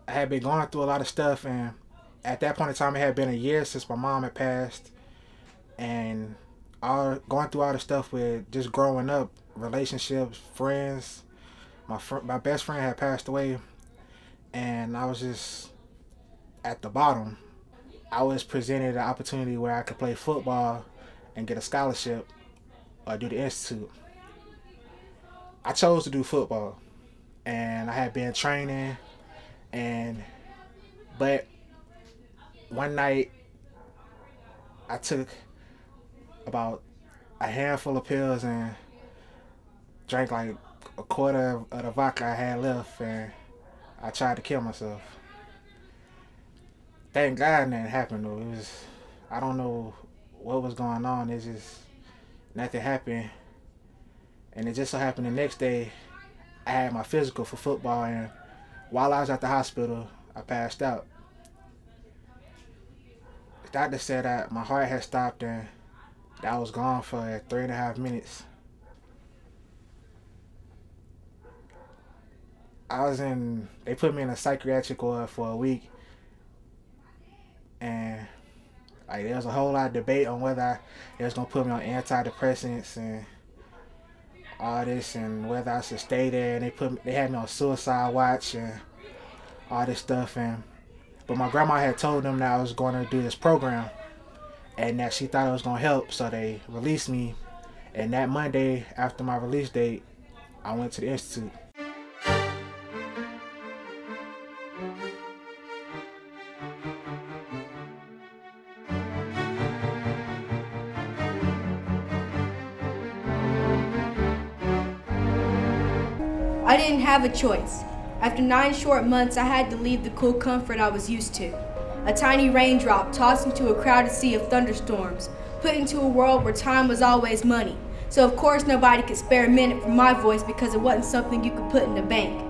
I had been going through a lot of stuff, and at that point in time, it had been a year since my mom had passed, and all going through all the stuff with just growing up, relationships, friends. My best friend had passed away, and I was just at the bottom. I was presented an opportunity where I could play football and get a scholarship or do the institute. I chose to do football, and I had been training, and but one night I took about a handful of pills and drank like a quarter of the vodka I had left, and I tried to kill myself. Thank God nothing happened though. I don't know what was going on. It's just nothing happened, and it just so happened the next day I had my physical for football, and while I was at the hospital, I passed out. The doctor said that my heart had stopped and that I was gone for 3.5 minutes. They put me in a psychiatric ward for a week, and like there was a whole lot of debate on whether they was gonna put me on antidepressants and all this, and whether I should stay there. And they had me on suicide watch and all this stuff. But my grandma had told them that I was going to do this program, and that she thought it was gonna help, so they released me. And that Monday after my release date, I went to the institute. I didn't have a choice. After 9 short months, I had to leave the cool comfort I was used to. A tiny raindrop tossed into a crowded sea of thunderstorms, put into a world where time was always money. So of course nobody could spare a minute from my voice because it wasn't something you could put in the bank.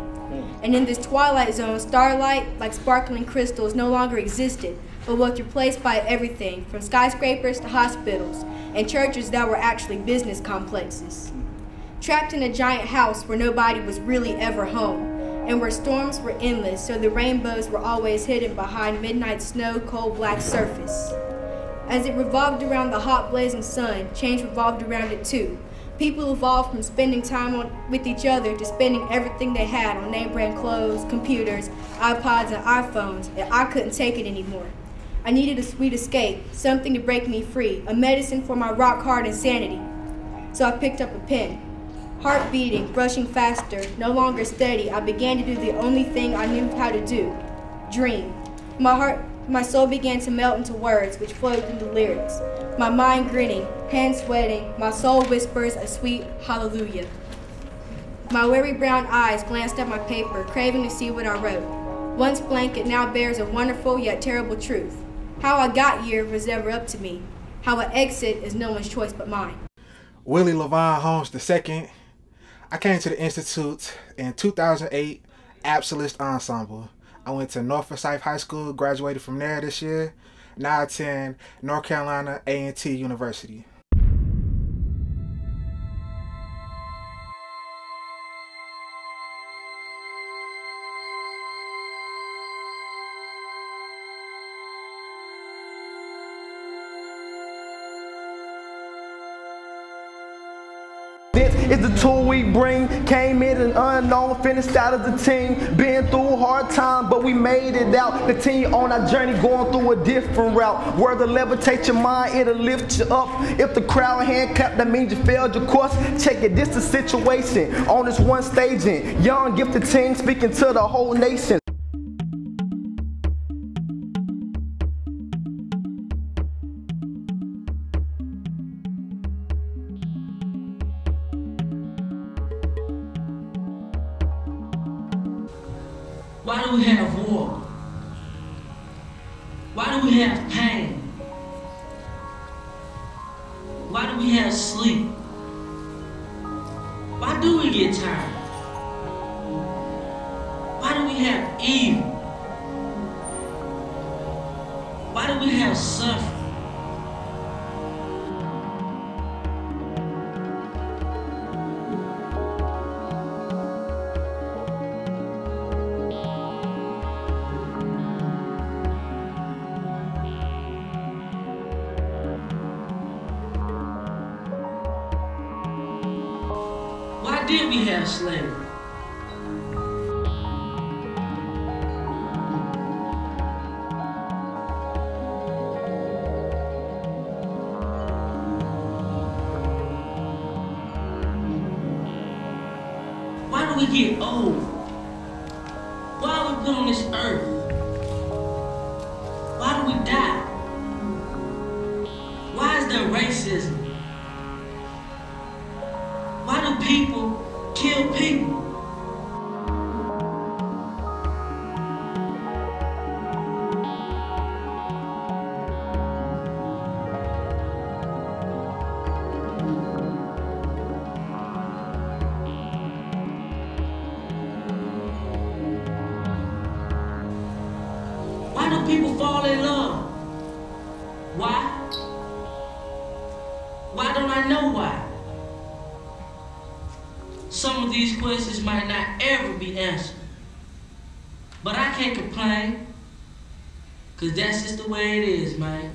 And in this twilight zone, starlight, like sparkling crystals, no longer existed, but was replaced by everything from skyscrapers to hospitals and churches that were actually business complexes. Trapped in a giant house where nobody was really ever home, and where storms were endless, so the rainbows were always hidden behind midnight snow, cold black surface. As it revolved around the hot blazing sun, change revolved around it too. People evolved from spending time with each other to spending everything they had on name brand clothes, computers, iPods, and iPhones, and I couldn't take it anymore. I needed a sweet escape, something to break me free, a medicine for my rock-hard insanity. So I picked up a pen. Heart beating, rushing faster, no longer steady, I began to do the only thing I knew how to do, dream. My soul began to melt into words which flowed into lyrics. My mind grinning, hands sweating, my soul whispers a sweet hallelujah. My weary brown eyes glanced at my paper, craving to see what I wrote. Once blank, it now bears a wonderful yet terrible truth. How I got here was never up to me. How I exit is no one's choice but mine. Willie Levon Holmes II. I came to the Institute in 2008, Absolutist Ensemble. I went to North Forsyth High School, graduated from there this year. Now I attend North Carolina A&T University. This is the tool we bring. Came in an unknown, finished out of the team. Been through a hard time, but we made it out. Continue on our journey, going through a different route. Word to levitate your mind, it'll lift you up. If the crowd hand clap, that means you failed your course. Check it, this the situation. On this one staging, young gifted team speaking to the whole nation. Why do we have war? Why do we have pain? Why do we have sleep? Why do we get tired? Why do we have evil? Why do we have suffering? did we have slavery? Why do we get old? Why are we put on this earth? Why do we die? Why is there racism? Why do people kill people? Why do people fall in love? Why? Why don't I know why? Some of these questions might not ever be answered. But I can't complain, cause that's just the way it is, man.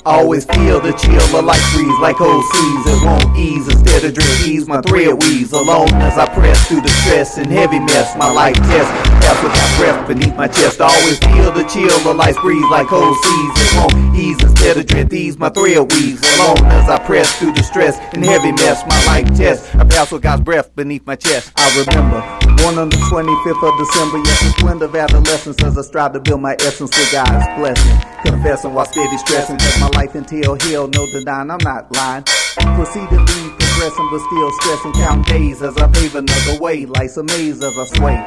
Always feel the chill of life breeze like cold seas. It won't ease instead of drink ease. My thread weaves alone as I press through the stress and heavy mess. My life test pass without breath beneath my chest. Always feel the chill of life breeze like cold seas. It won't ease instead of drink ease. My thread weaves alone as I press through the stress and heavy mess. My life test I pass with God's breath beneath my chest. I remember born on the 25th of December. Yes, the splendor of adolescence as I strive to build my essence with God's blessing. Confessing while steady stressing, cause my life entail hell, no denying, I'm not lying. Proceedingly progressing, but still stressing, count days as I pave another way. Life's a maze as I sway.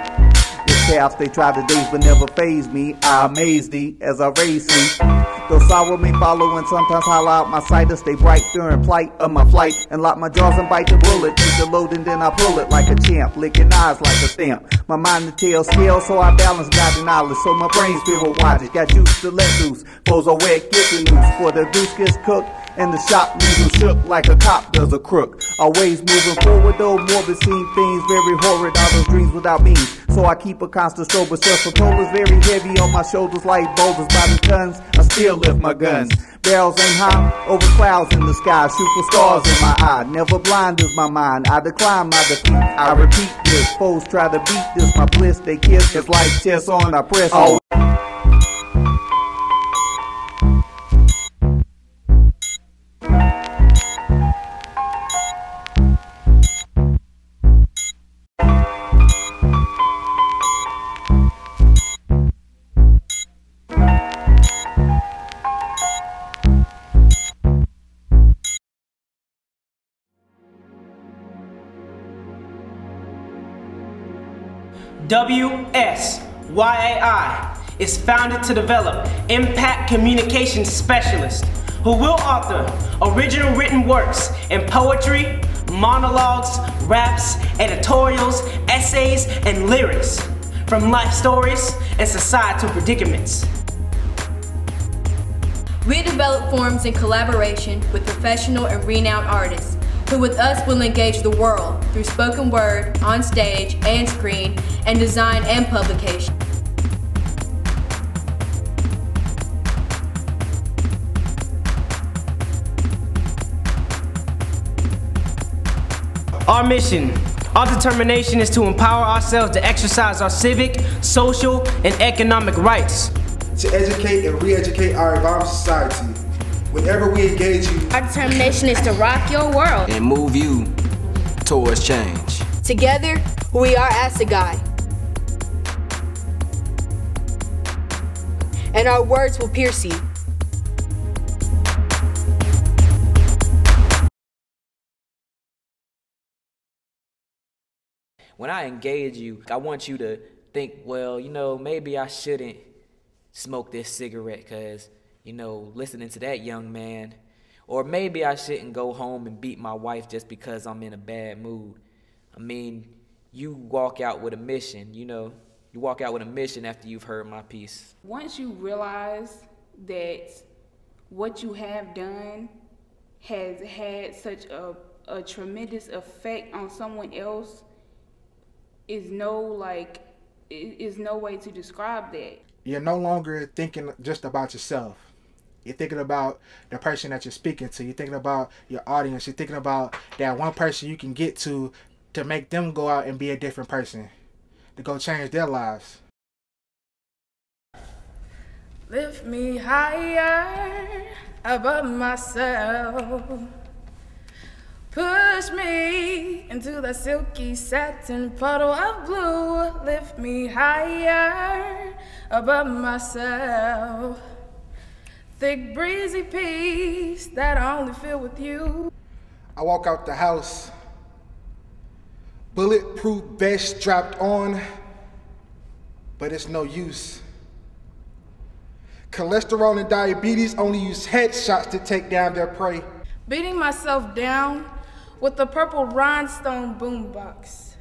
This chaos they try to daze, but never faze me. I amaze thee as I raise thee. Though sorrow may follow and sometimes hollow out my sight, to stay bright during plight of my flight, and lock my jaws and bite the bullet. Take the load and then I pull it like a champ, licking eyes like a stamp. My mind the tail scale, so I balance God and knowledge, so my brain's filled with watches. Got juice to let loose, foes are wet, get the noose. For the goose gets cooked, and the shop leaves them shook like a cop does a crook. Always moving forward though, morbid seem things very horrid, all those dreams without means. So I keep a constant strobe, but self-control is very heavy on my shoulders like boulders by the tons. I still lift my guns. Barrels aim high over clouds in the sky, shoot for stars in my eye. Never blind is my mind, I decline my defeat. I repeat this, foes try to beat this, my bliss they kiss. It's like chess on, I press on. WSYAI is founded to develop impact communication specialists who will author original written works in poetry, monologues, raps, editorials, essays, and lyrics from life stories and societal predicaments. We develop forums in collaboration with professional and renowned artists who with us will engage the world through spoken word, on stage and screen, and design and publication. Our mission, our determination is to empower ourselves to exercise our civic, social, and economic rights. To educate and re-educate our evolving society. Whenever we engage you, Our determination is to rock your world. and move you towards change. Together, we are Assegai. And our words will pierce you. When I engage you, I want you to think, well, you know, maybe I shouldn't smoke this cigarette because, you know, listening to that young man. Or maybe I shouldn't go home and beat my wife just because I'm in a bad mood. I mean, you walk out with a mission, you know. You walk out with a mission after you've heard my piece. Once you realize that what you have done has had such a tremendous effect on someone else, is no way to describe that. You're no longer thinking just about yourself. You're thinking about the person that you're speaking to. You're thinking about your audience. You're thinking about that one person you can get to make them go out and be a different person, to go change their lives. Lift me higher above myself. Push me into the silky satin puddle of blue. Lift me higher above myself. Thick breezy peace that I only feel with you. I walk out the house, bulletproof vest strapped on, but it's no use. Cholesterol and diabetes only use headshots to take down their prey. Beating myself down with the purple rhinestone boombox,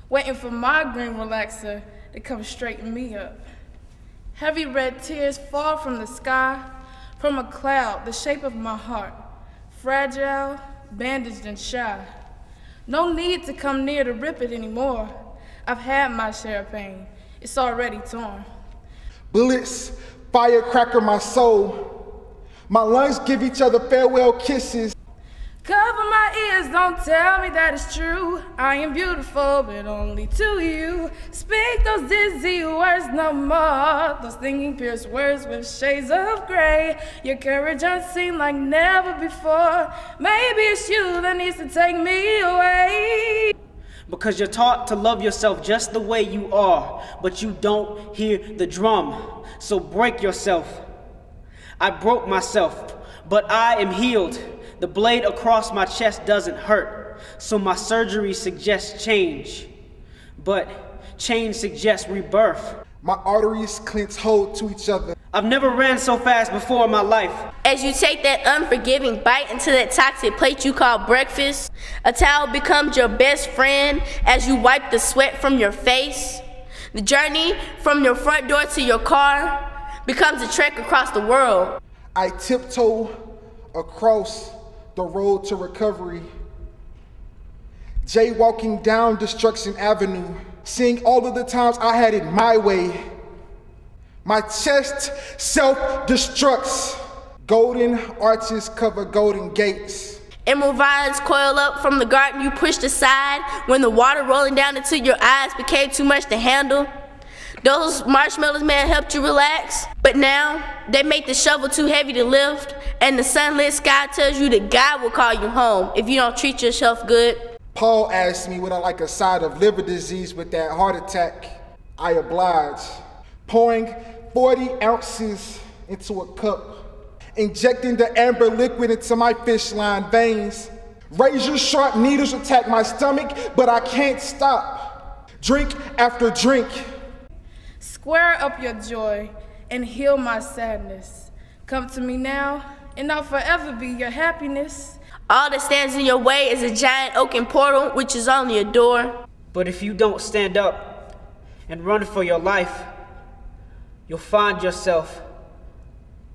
waiting for my green relaxer to come straighten me up. Heavy red tears fall from the sky, from a cloud the shape of my heart, fragile, bandaged and shy. No need to come near to rip it anymore. I've had my share of pain. It's already torn. Bullets firecracker my soul. My lungs give each other farewell kisses. Cover my ears, don't tell me that it's true. I am beautiful, but only to you. Speak those dizzy words no more. Those stinging pierced words with shades of gray. Your courage unseen like never before. Maybe it's you that needs to take me away. Because you're taught to love yourself just the way you are, but you don't hear the drum. So break yourself. I broke myself, but I am healed. The blade across my chest doesn't hurt, so my surgery suggests change. But change suggests rebirth. My arteries clench hold to each other. I've never ran so fast before in my life. As you take that unforgiving bite into that toxic plate you call breakfast, a towel becomes your best friend as you wipe the sweat from your face. The journey from your front door to your car becomes a trek across the world. I tiptoe across the road to recovery, jaywalking down Destruction Avenue, seeing all of the times I had it my way. My chest self-destructs. Golden arches cover golden gates. Emerald vines coil up from the garden you pushed aside when the water rolling down into your eyes became too much to handle. Those marshmallows may have helped you relax, but now they make the shovel too heavy to lift, and the sunlit sky tells you that God will call you home if you don't treat yourself good. Paul asked me would I like a side of liver disease with that heart attack. I obliged, pouring 40 ounces into a cup, injecting the amber liquid into my fish line veins. Razor sharp needles attack my stomach, but I can't stop. Drink after drink. Square up your joy and heal my sadness. Come to me now, and I'll forever be your happiness. All that stands in your way is a giant oaken portal, which is only a door. But if you don't stand up and run for your life, you'll find yourself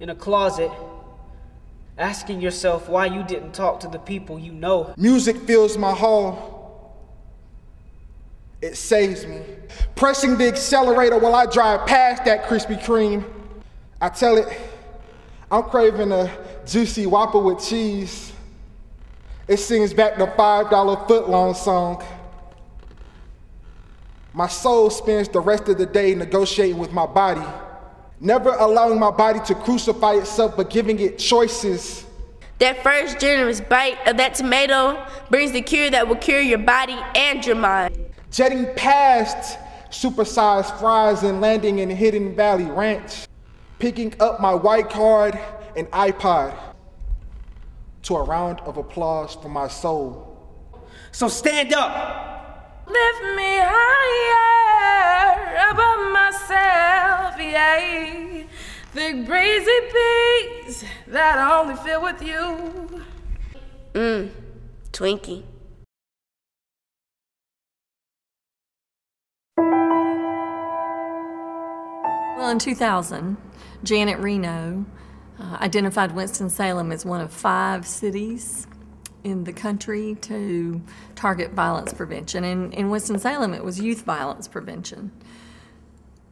in a closet asking yourself why you didn't talk to the people you know. Music fills my hall. It saves me. Pressing the accelerator while I drive past that Krispy Kreme. I tell it, I'm craving a juicy Whopper with cheese. It sings back the $5 footlong song. My soul spends the rest of the day negotiating with my body, never allowing my body to crucify itself, but giving it choices. That first generous bite of that tomato brings the cure that will cure your body and your mind. Jetting past supersized fries and landing in Hidden Valley Ranch, picking up my white card and iPod to a round of applause for my soul. So stand up. Lift me higher above myself, yeah. The crazy peace that I only feel with you. Twinkie. Well, in 2000, Janet Reno identified Winston-Salem as one of 5 cities in the country to target violence prevention. And in Winston-Salem, it was youth violence prevention.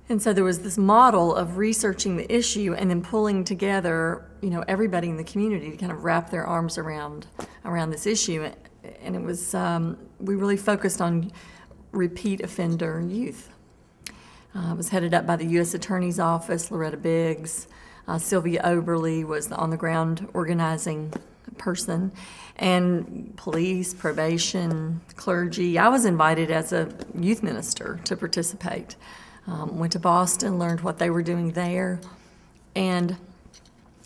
And so there was this model of researching the issue and then pulling together, everybody in the community to kind of wrap their arms around this issue. And it was, we really focused on repeat offender youth. It was headed up by the U.S. Attorney's Office, Loretta Biggs. Sylvia Oberly was the on-the-ground organizing person, and police, probation, clergy. I was invited as a youth minister to participate. Went to Boston, learned what they were doing there, and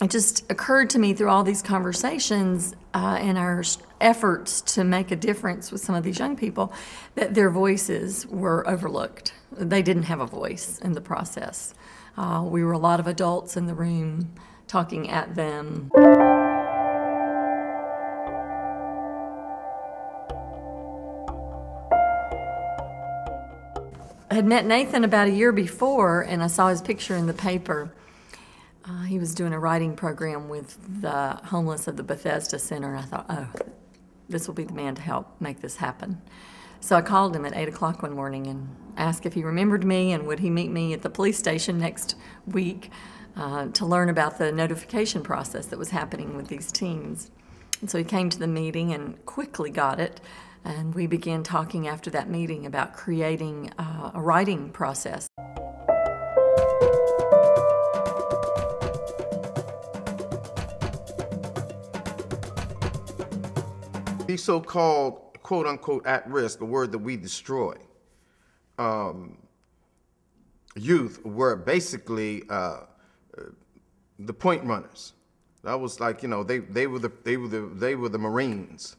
it just occurred to me through all these conversations and our efforts to make a difference with some of these young people that their voices were overlooked. They didn't have a voice in the process. We were a lot of adults in the room talking at them. I had met Nathan about a year before, and I saw his picture in the paper. He was doing a writing program with the homeless of the Bethesda Center, and I thought, oh, this will be the man to help make this happen. So I called him at 8 o'clock one morning and asked if he remembered me and would he meet me at the police station next week to learn about the notification process that was happening with these teens. And so he came to the meeting and quickly got it. And we began talking after that meeting about creating a writing process. These so-called, quote-unquote, at-risk, a word that we destroy, youth were basically the point runners. That was like, they were the Marines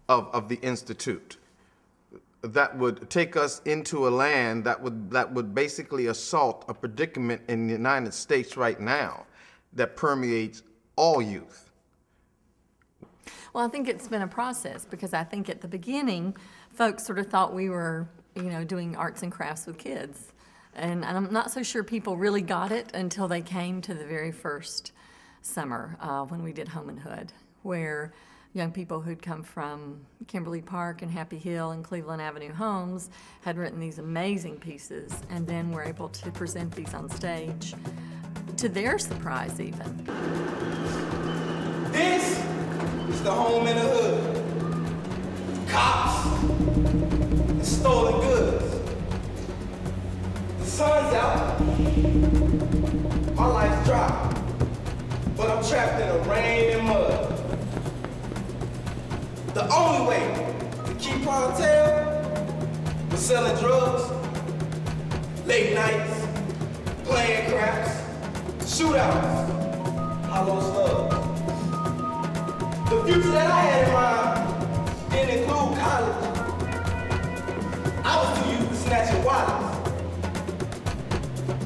of the Institute that would take us into a land that would basically assault a predicament in the United States right now that permeates all youth. Well, I think it's been a process because I think at the beginning, folks sort of thought we were, doing arts and crafts with kids. And I'm not so sure people really got it until they came to the very first summer when we did Home and Hood, where young people who'd come from Kimberly Park and Happy Hill and Cleveland Avenue Homes had written these amazing pieces and then were able to present these on stage, to their surprise even. This is the home in the hood. Cops and stolen goods. The sun's out, my life's dry, but I'm trapped in the rain and mud. The only way to keep clientele was selling drugs, late nights, playing craps, shootouts, hollow slugs. The future that I had in mind didn't include college. I was too used to snatching wallets.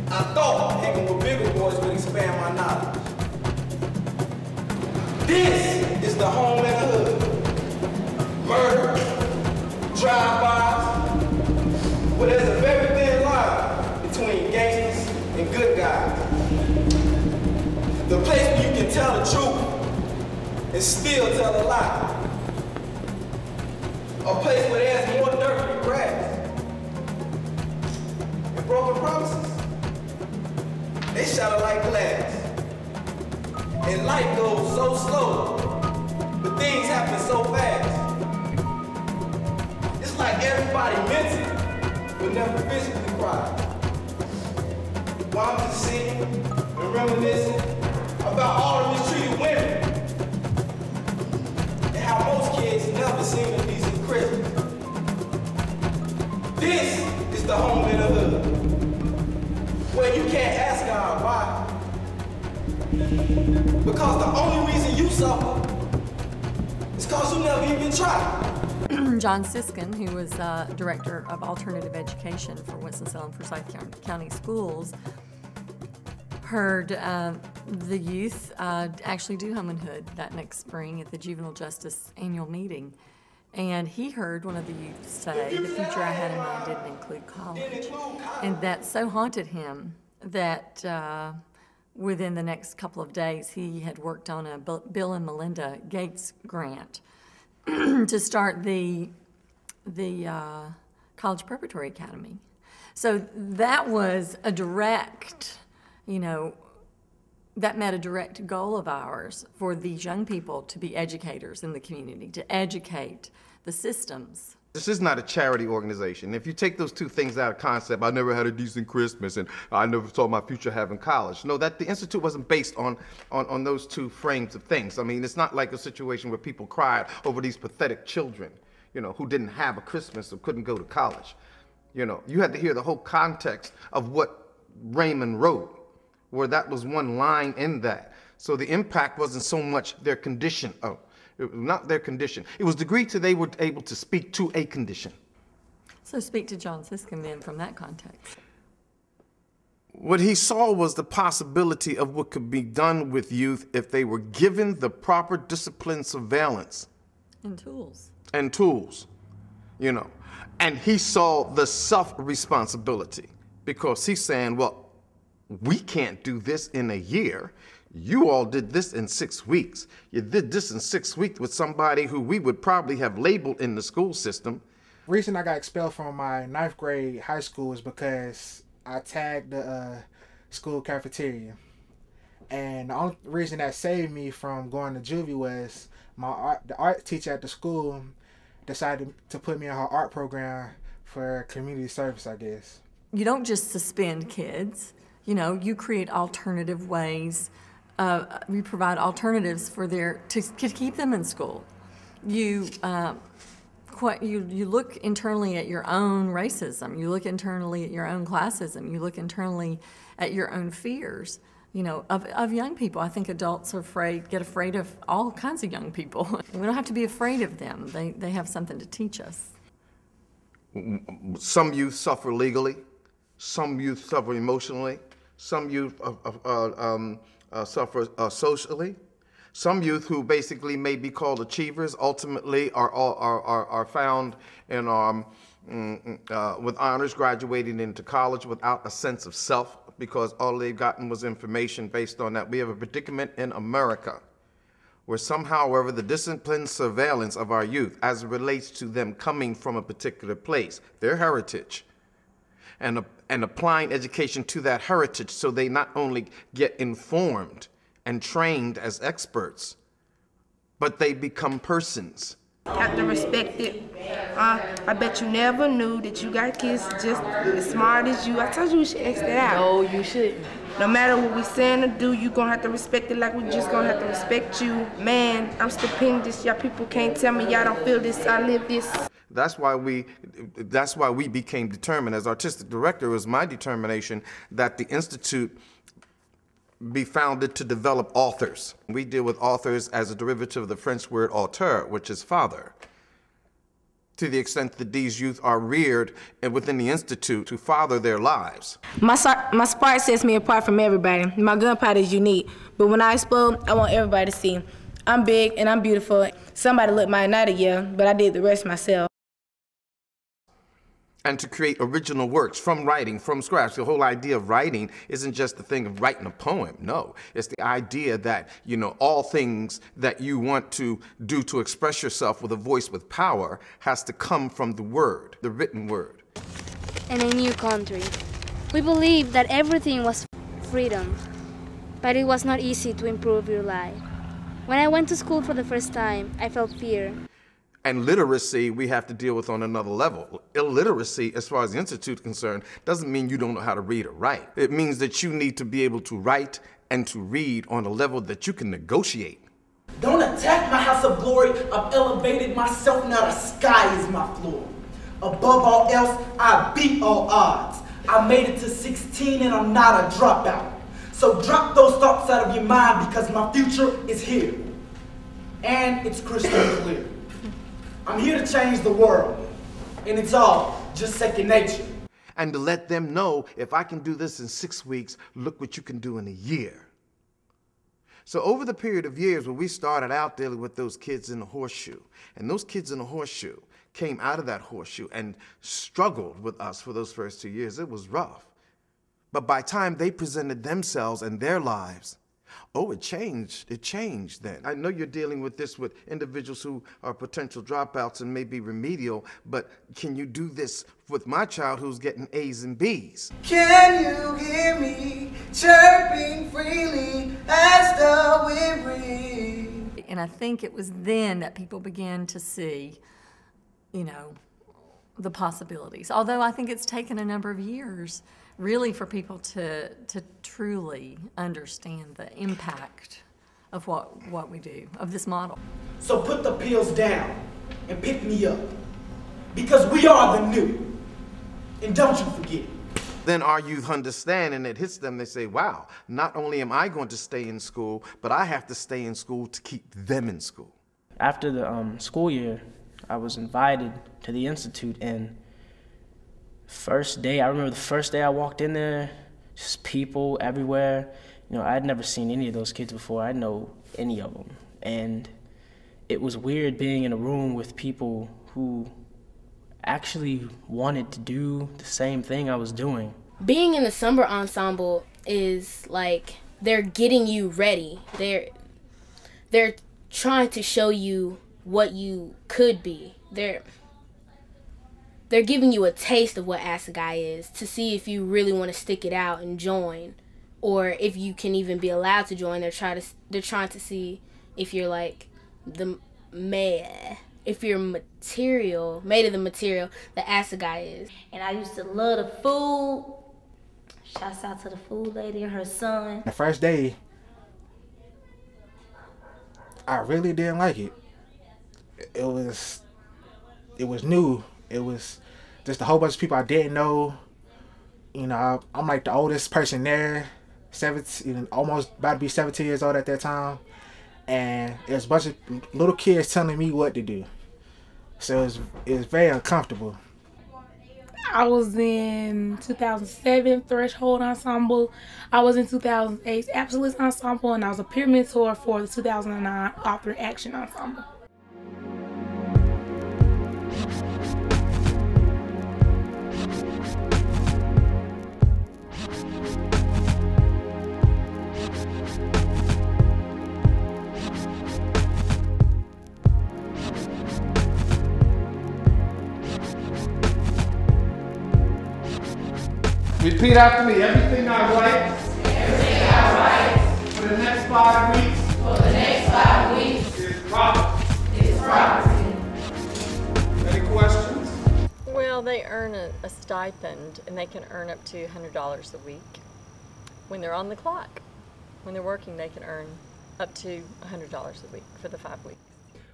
I thought hanging with bigger boys would expand my knowledge. This is the home in the hood. Murder, drive-bys, well, there's a very thin line between gangsters and good guys. The place where you can tell the truth and still tell a lie. A place where there's more dirt than grass. And broken promises, they shatter like glass. And life goes so slow, but things happen so fast. Like everybody mentally, but never physically cry. While I'm just sitting and reminiscing about all the mistreated women and how most kids never seem to be in prison. This is the home in the hood, where you can't ask God why. Because the only reason you suffer is because you never even tried. John Siskin, who was Director of Alternative Education for Winston-Salem Forsyth County Schools, heard the youth actually do Home and Hood that next spring at the Juvenile Justice Annual Meeting. And he heard one of the youth say, the future I had in mind didn't include college. And that so haunted him that within the next couple of days, he had worked on a Bill and Melinda Gates grant to start the College Preparatory Academy. So that was a direct, that met a direct goal of ours for these young people to be educators in the community, to educate the systems. This is not a charity organization. If you take those two things out of concept, I never had a decent Christmas and I never saw my future having college. No, that the Institute wasn't based on those two frames of things. I mean, it's not like a situation where people cried over these pathetic children, who didn't have a Christmas or couldn't go to college. You had to hear the whole context of what Raymond wrote, where that was one line in that. So the impact wasn't so much their condition. It was not their condition. It was the degree to they were able to speak to a condition. So speak to John Siskin then from that context. What he saw was the possibility of what could be done with youth if they were given the proper discipline, surveillance. And tools. And tools, And he saw the self-responsibility because he's saying, well, we can't do this in a year. You all did this in 6 weeks. You did this in 6 weeks with somebody who we would probably have labeled in the school system. The reason I got expelled from my 9th grade high school is because I tagged the school cafeteria. And the only reason that saved me from going to juvie was the art teacher at the school decided to put me in her art program for community service, I guess. You don't just suspend kids. You create alternative ways. We provide alternatives for to keep them in school. You look internally at your own racism. You look internally at your own classism. You look internally at your own fears. Of young people. I think adults are get afraid of all kinds of young people. We don't have to be afraid of them. They have something to teach us. Some youth suffer legally. Some youth suffer emotionally. Some youth suffer socially. Some youth who basically may be called achievers ultimately are found in with honors, graduating into college without a sense of self because all they've gotten was information based on that. We have a predicament in America where somehow, however, the disciplined surveillance of our youth as it relates to them coming from a particular place, their heritage, and applying education to that heritage so they not only get informed and trained as experts, but they become persons. Have to respect it. I bet you never knew that you got kids just as smart as you. I told you we should X that out. No, you shouldn't. No matter what we saying or do, you gonna have to respect it like we just gonna have to respect you. Man, I'm stupendous. Y'all people can't tell me y'all don't feel this. I live this. That's why we became determined. As artistic director, it was my determination that the Institute be founded to develop authors. We deal with authors as a derivative of the French word auteur, which is father. To the extent that these youth are reared within the Institute to father their lives. My spark sets me apart from everybody. My gunpowder is unique, but when I explode, I want everybody to see. I'm big and I'm beautiful. Somebody lit my night a year, but I did the rest myself. And to create original works from writing, from scratch. The whole idea of writing isn't just the thing of writing a poem. No, it's the idea that, all things that you want to do to express yourself with a voice with power has to come from the word, the written word. In a new country, we believed that everything was freedom, but it was not easy to improve your life. When I went to school for the first time, I felt fear. And literacy we have to deal with on another level. Illiteracy, as far as the Institute is concerned, doesn't mean you don't know how to read or write. It means that you need to be able to write and to read on a level that you can negotiate. Don't attack my house of glory. I've elevated myself, now the sky is my floor. Above all else, I beat all odds. I made it to 16 and I'm not a dropout. So drop those thoughts out of your mind because my future is here. And it's crystal clear. I'm here to change the world, and it's all just second nature. And to let them know, if I can do this in 6 weeks, look what you can do in a year. So over the period of years when we started out dealing with those kids in the horseshoe, and those kids in the horseshoe came out of that horseshoe and struggled with us for those first 2 years, it was rough. But by the time they presented themselves and their lives, oh, it changed. It changed then. I know you're dealing with this with individuals who are potential dropouts and may be remedial, but can you do this with my child who's getting A's and B's? Can you hear me chirping freely as the wind breathes? And I think it was then that people began to see, you know, the possibilities. Although I think it's taken a number of years really for people to truly understand the impact of what we do, of this model. So put the pills down and pick me up, because we are the new. And don't you forget. Then our youth understand, and it hits them, they say, wow, not only am I going to stay in school, but I have to stay in school to keep them in school. After the school year, I was invited to the Institute, and first day, I remember the first day I walked in there, just people everywhere. You know, I'd never seen any of those kids before. I didn't know any of them. And it was weird being in a room with people who actually wanted to do the same thing I was doing. Being in the summer ensemble is like they're getting you ready. They're trying to show you what you could be. They're giving you a taste of what Assegai is to see if you really want to stick it out and join, or if you can even be allowed to join. They're trying to see if you're like if you're made of the material that Assegai is. And I used to love the food. Shouts out to the food lady and her son. The first day, I really didn't like it. It was new. It was just a whole bunch of people I didn't know. You know, I'm like the oldest person there, 17, almost about to be 17 years old at that time. And there's a bunch of little kids telling me what to do. So it was very uncomfortable. I was in 2007 Threshold Ensemble. I was in 2008 Absolute Ensemble, and I was a peer mentor for the 2009 Author Action Ensemble. Repeat after me. Everything I write. Everything I write. For the next 5 weeks. For the next 5 weeks. Is property. Is property. Any questions? Well, they earn a stipend, and they can earn up to $100 a week. When they're on the clock, when they're working, they can earn up to $100 a week for the 5 weeks.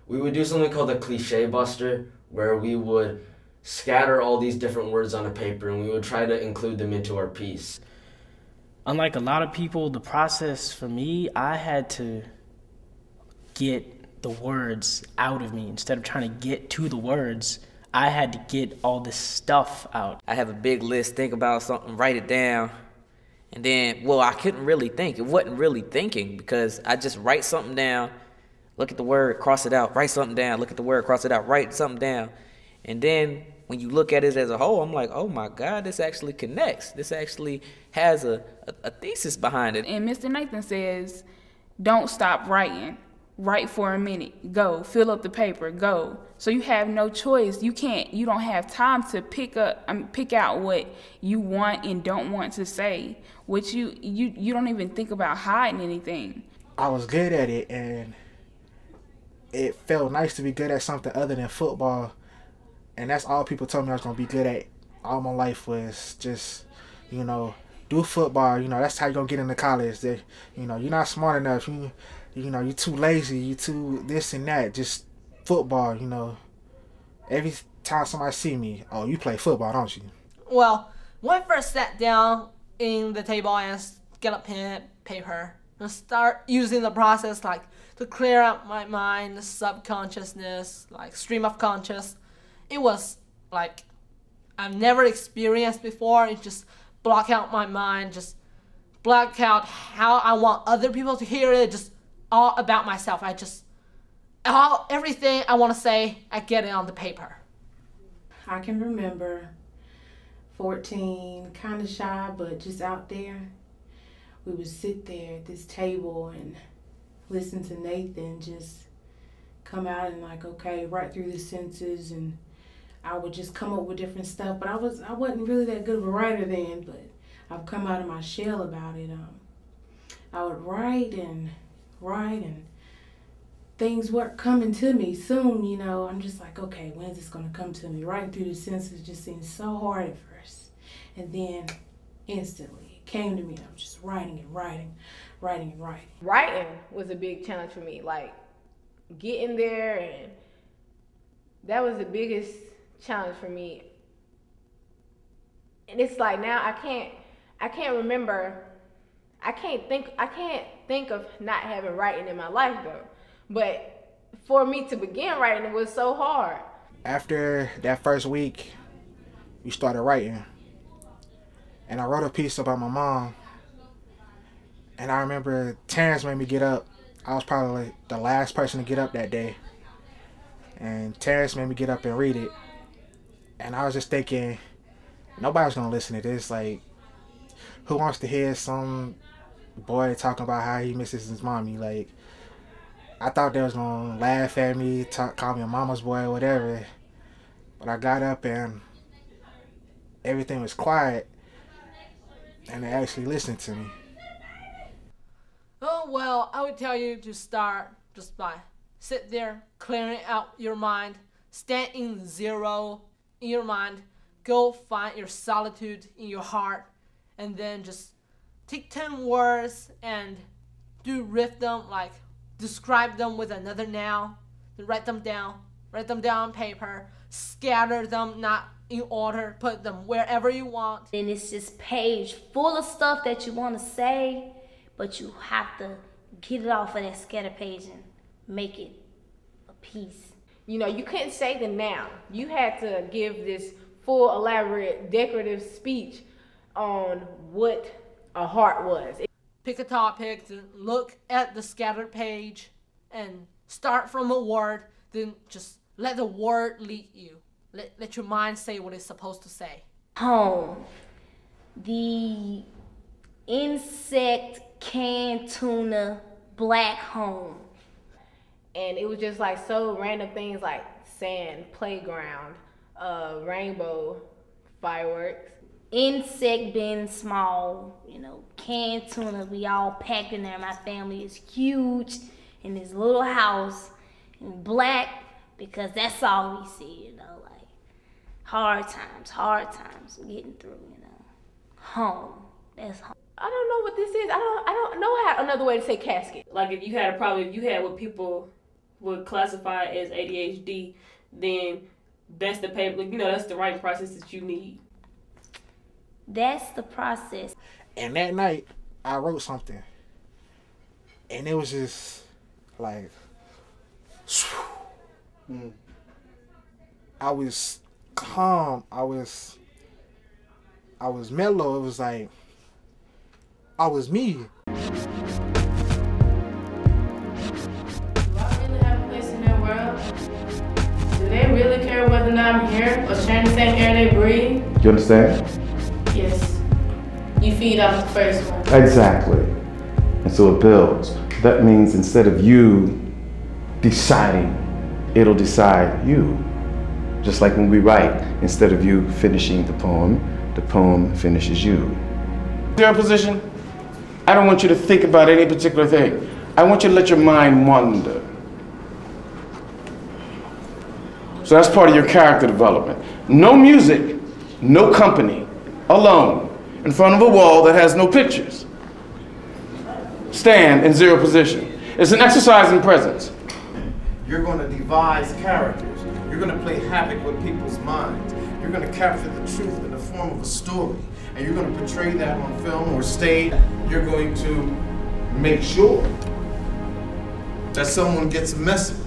We would do something called a cliche buster, where we would scatter all these different words on a paper and we would try to include them into our piece. Unlike a lot of people, the process for me, I had to get the words out of me. Instead of trying to get to the words, I had to get all this stuff out. I have a big list, think about something, write it down. And then, well, I couldn't really think. It wasn't really thinking because I just write something down, look at the word, cross it out, write something down, look at the word, cross it out, write something down. And then when you look at it as a whole, I'm like, oh my God, this actually connects. This actually has a thesis behind it. And Mr. Nathan says, don't stop writing. Write for a minute, go. Fill up the paper, go. So you have no choice. You don't have time to pick out what you want and don't want to say. Which you don't even think about hiding anything. I was good at it, and it felt nice to be good at something other than football. And that's all people told me I was going to be good at all my life was just, you know, do football. You know, that's how you're going to get into college. That, you know, you're not smart enough. You know, you're too lazy. You too this and that. Just football, you know. Every time somebody see me, oh, you play football, don't you? Well, when I first sat down in the table and get a pen, paper, and start using the process like to clear out my mind, the subconsciousness, like stream of conscious, it was like I've never experienced before. It just block out my mind, just block out how I want other people to hear it, just all about myself. Everything I want to say, I get it on the paper. I can remember 14, kind of shy, but just out there. We would sit there at this table and listen to Nathan just come out and like, okay, write through the sentences, and I would just come up with different stuff. But I wasn't really that good of a writer then, but I've come out of my shell about it. I would write and things weren't coming to me soon, you know. I'm just like, okay, when is this gonna come to me? Writing through the sentences just seemed so hard at first. And then instantly it came to me, and I'm just writing and writing. Writing was a big challenge for me, like getting there, and that was the biggest challenge for me. And it's like now I can't remember, I can't think of not having writing in my life though. But for me to begin writing, it was so hard. After that first week, we started writing. And I wrote a piece about my mom. And I remember Terrence made me get up. I was probably the last person to get up that day. And Terrence made me get up and read it. And I was just thinking, nobody's gonna listen to this. Like, who wants to hear some boy talking about how he misses his mommy? Like, I thought they was gonna laugh at me, call me a mama's boy or whatever. But I got up and everything was quiet, and they actually listened to me. Oh, well, I would tell you to start just by sit there, clearing out your mind, stand in zero in your mind, go find your solitude in your heart, and then just take 10 words and riff them, like describe them with another noun, then write them down on paper, scatter them, not in order, put them wherever you want. And it's just page full of stuff that you want to say, but you have to get it off of that scatter page and make it a piece. You know, you couldn't say the noun. You had to give this full, elaborate, decorative speech on what a heart was. Pick a topic, then look at the scattered page, and start from a word, then just let the word lead you. Let your mind say what it's supposed to say. Home. The insect canned tuna black home. And it was just like so random things like sand, playground, rainbow, fireworks. Insect bin small, you know, canned tuna, we all packed in there. My family is huge in this little house, and black, because that's all we see, you know, like hard times getting through, you know. Home, that's home. I don't know what this is. I don't know how another way to say casket. Like if you had what people would classify as ADHD, then that's the paper, you know, that's the writing process that you need. That's the process. And that night, I wrote something. And it was just like, I was calm. I was mellow. It was like, I was me. Do I really have a place in their world? Do they really care whether or not I'm here or sharing the same air they breathe? You understand? Yes. You feed off the first one. Exactly. And so it builds. That means instead of you deciding, it'll decide you. Just like when we write, instead of you finishing the poem finishes you. Your position, I don't want you to think about any particular thing. I want you to let your mind wander. So that's part of your character development. No music, no company, alone, in front of a wall that has no pictures. Stand in zero position. It's an exercise in presence. You're going to devise characters. You're going to play havoc with people's minds. You're going to capture the truth in the form of a story. And you're going to portray that on film or stage. You're going to make sure that someone gets a message.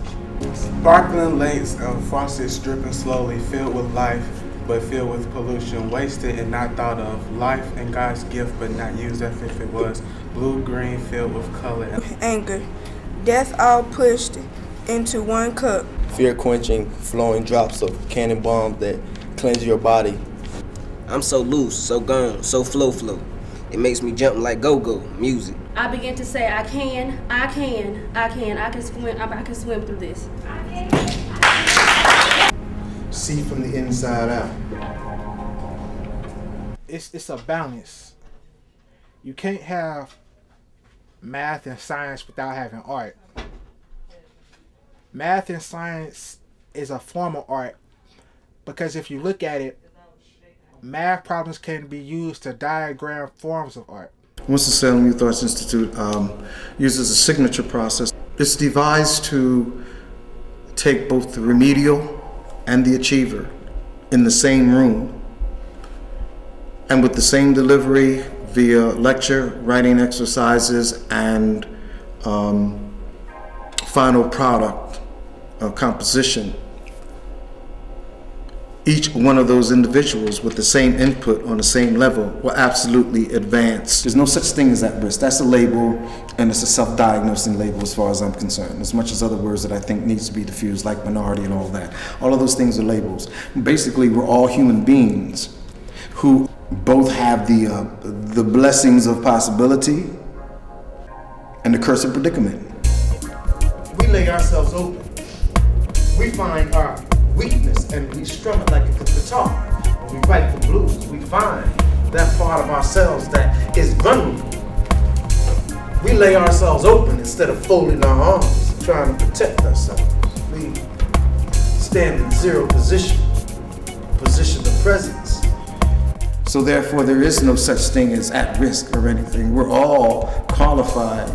Sparkling lakes of faucets dripping slowly, filled with life, but filled with pollution, wasted and not thought of. Life and God's gift, but not used as if it was. Blue, green, filled with color. Anger. Death all pushed into one cup. Fear quenching, flowing drops of cannon bombs that cleanse your body. I'm so loose, so gone, so flow. It makes me jump like go-go music. I begin to say, I can swim through this. See from the inside out. It's a balance. You can't have math and science without having art. Math and science is a form of art because if you look at it, math problems can be used to diagram forms of art. Winston-Salem Youth Arts Institute uses a signature process. It's devised to take both the remedial and the achiever in the same room and with the same delivery via lecture, writing exercises, and final product composition. Each one of those individuals with the same input on the same level will absolutely advance. There's no such thing as at risk. That's a label, and it's a self-diagnosing label as far as I'm concerned, as much as other words that I think needs to be diffused, like minority and all that. All of those things are labels. Basically, we're all human beings who both have the blessings of possibility and the curse of predicament. We lay ourselves open. We find our weakness and we strum it like a guitar. When we write the blues, we find that part of ourselves that is vulnerable. We lay ourselves open instead of folding our arms, trying to protect ourselves. We stand in zero position of presence. So therefore, there is no such thing as at risk or anything. We're all qualified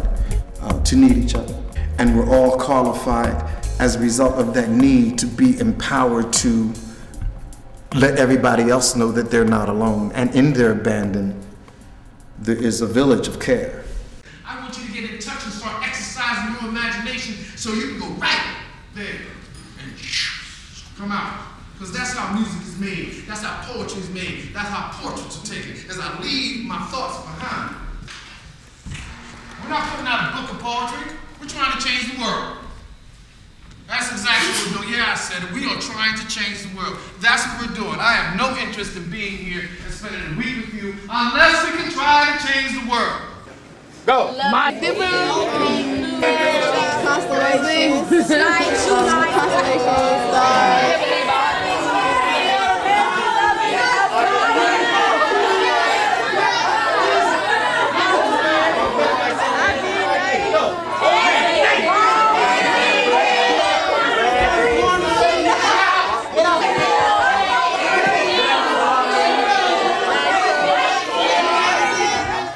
to need each other. And we're all qualified as a result of that need to be empowered to let everybody else know that they're not alone. And in their abandon, there is a village of care. I want you to get in touch and start exercising your imagination so you can go right there and come out. Because that's how music is made. That's how poetry is made. That's how portraits are taken. As I leave my thoughts behind. We're not putting out a book of poetry. We're trying to change the world. That's exactly what we're doing. Yeah, I said it. We are trying to change the world. That's what we're doing. I have no interest in being here and spending a week with you unless we can try to change the world. Go. My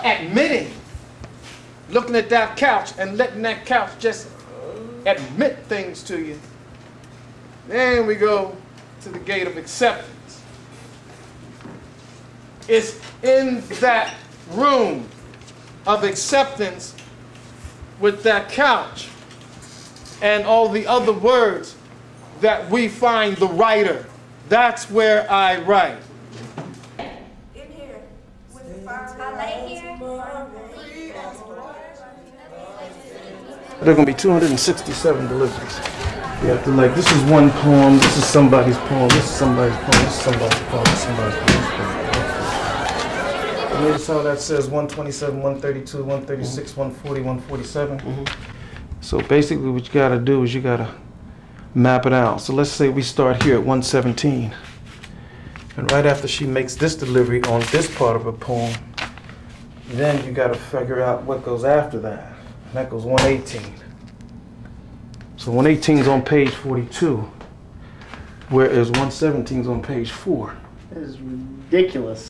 Admitting, looking at that couch and letting that couch just admit things to you. Then we go to the gate of acceptance. It's in that room of acceptance with that couch and all the other words that we find the writer. That's where I write. There are going to be 267 deliveries. You have to this is one poem, this is somebody's poem, this is somebody's poem, this is somebody's poem, this is somebody's poem. Notice how that says 127, 132, 136, 140, 147? So basically what you got to do is you got to map it out. So let's say we start here at 117. And right after she makes this delivery on this part of her poem, then you got to figure out what goes after that. And that goes 118. So 118 is on page 42, whereas 117 is on page 4. That is ridiculous.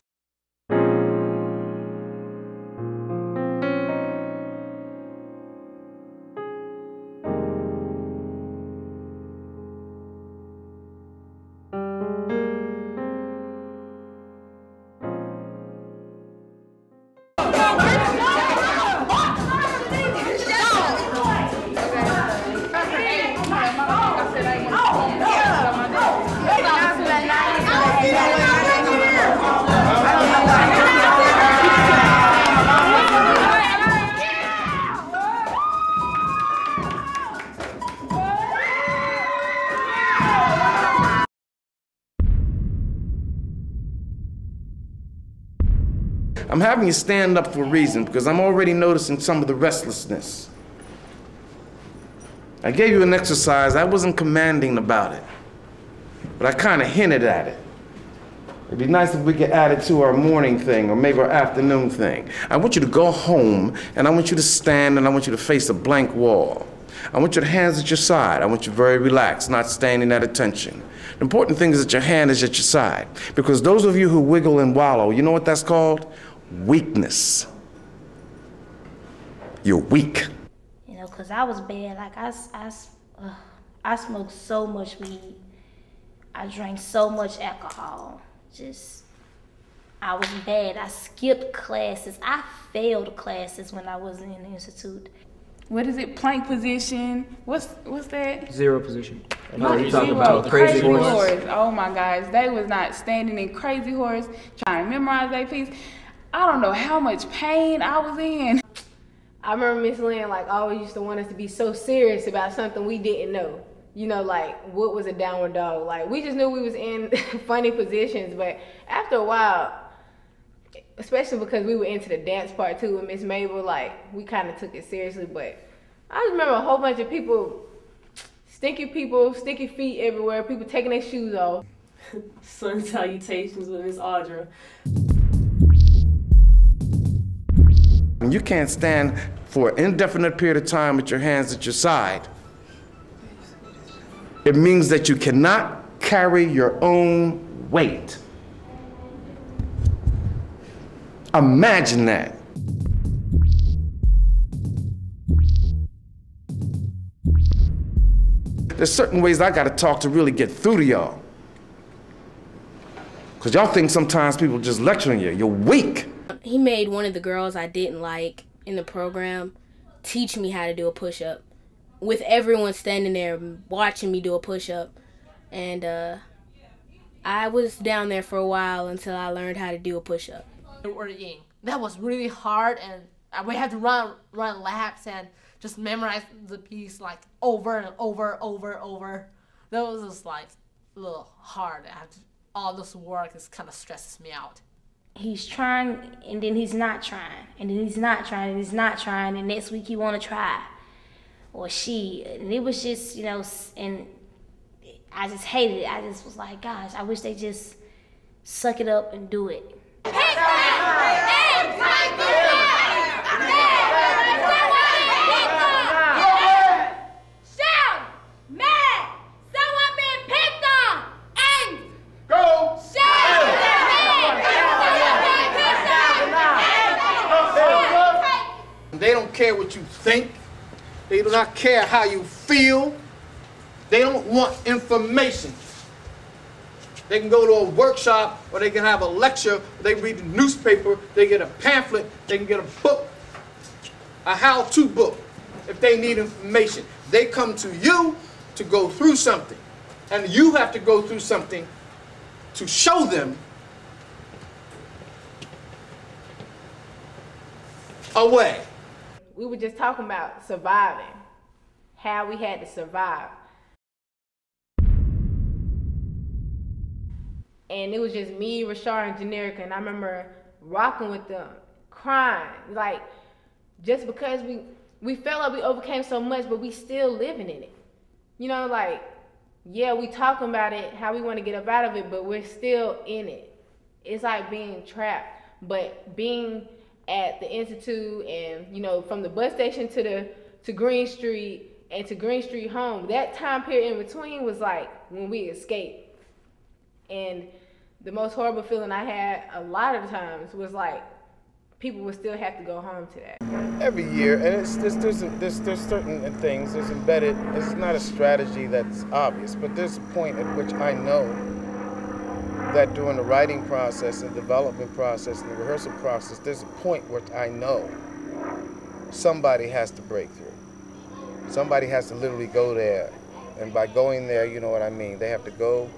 I'm having you stand up for a reason because I'm already noticing some of the restlessness. I gave you an exercise. I wasn't commanding about it, but I kind of hinted at it. It'd be nice if we could add it to our morning thing or maybe our afternoon thing. I want you to go home and I want you to stand and I want you to face a blank wall. I want your hands at your side. I want you very relaxed, not standing at attention. The important thing is that your hand is at your side, because those of you who wiggle and wallow, you know what that's called? Weakness. You're weak. You know, because I was bad. Like, I smoked so much weed. I drank so much alcohol. I was bad. I skipped classes. I failed classes when I was in the institute. What is it? Plank position? What's that? Zero position. No, you talking about crazy horse? Oh my gosh, they was not standing in crazy horse trying to memorize that piece. I don't know how much pain I was in. I remember Miss Lynn like always used to want us to be so serious about something we didn't know. You know, like what was a downward dog? Like we just knew we was in funny positions, but after a while, especially because we were into the dance part too with Miss Mabel, like we kind of took it seriously. But I just remember a whole bunch of people, sticky feet everywhere, people taking their shoes off. Sun salutations with Miss Audra. When you can't stand for an indefinite period of time with your hands at your side, it means that you cannot carry your own weight. Imagine that. There's certain ways I gotta talk to really get through to y'all. Cause y'all think sometimes people just lecturing you. You're weak. He made one of the girls I didn't like in the program teach me how to do a push-up, with everyone standing there watching me do a push-up. And I was down there for a while until I learned how to do a push-up. That was really hard, and we had to run laps and just memorize the piece like over and over. That was just like a little hard. All this work kind of stresses me out. He's trying, and then he's not trying, and then he's not trying, and he's not trying, and next week he want to try, or she, and it was just, you know, and I just hated it. I just was like, gosh, I wish they just suck it up and do it. They don't care what you think. They do not care how you feel. They don't want information. They can go to a workshop, or they can have a lecture, they read the newspaper, they get a pamphlet, they can get a book, a how-to book, if they need information. They come to you to go through something, and you have to go through something to show them a way. We were just talking about surviving, how we had to survive. And it was just me, Rashard, and Generica, and I remember rocking with them, crying. Like, just because we felt like we overcame so much, but we still living in it. You know, like, yeah, we talking about it, how we want to get up out of it, but we're still in it. It's like being trapped, but being at the Institute and, you know, from the bus station to Green Street and to Green Street home, that time period in between was like when we escaped. And the most horrible feeling I had a lot of times was like people would still have to go home to that. Every year, and there's certain things, there's embedded, it's not a strategy that's obvious, but there's a point at which I know that during the writing process and development process and the rehearsal process, there's a point where I know somebody has to break through. Somebody has to literally go there, and by going there, you know what I mean, they have to go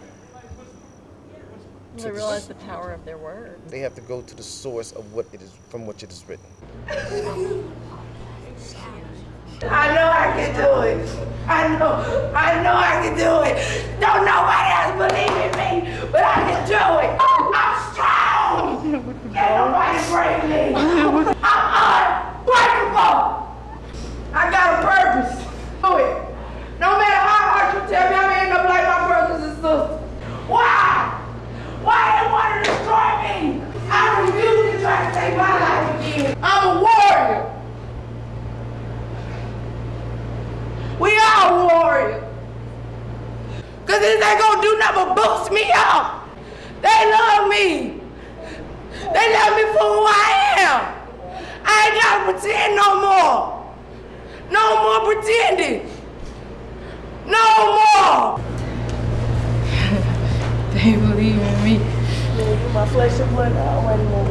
They realize the power of their word. They have to go to the source of what it is, from which it is written. I know I can do it. I know I can do it. Don't nobody else believe in me, but I can do it. I'm strong. nobody break me. I'm unbreakable. I got a purpose. Do it. No matter how hard you tell me, I'm gonna end up like my brothers and sisters. Why? Why they want to destroy me? I refuse to try to take my life again. I'm a warrior. We all warriors. Cause this ain't gonna do nothing but boost me up. They love me. They love me for who I am. I ain't gotta pretend no more. No more pretending. No more. They believe in me. My flesh and blood already know.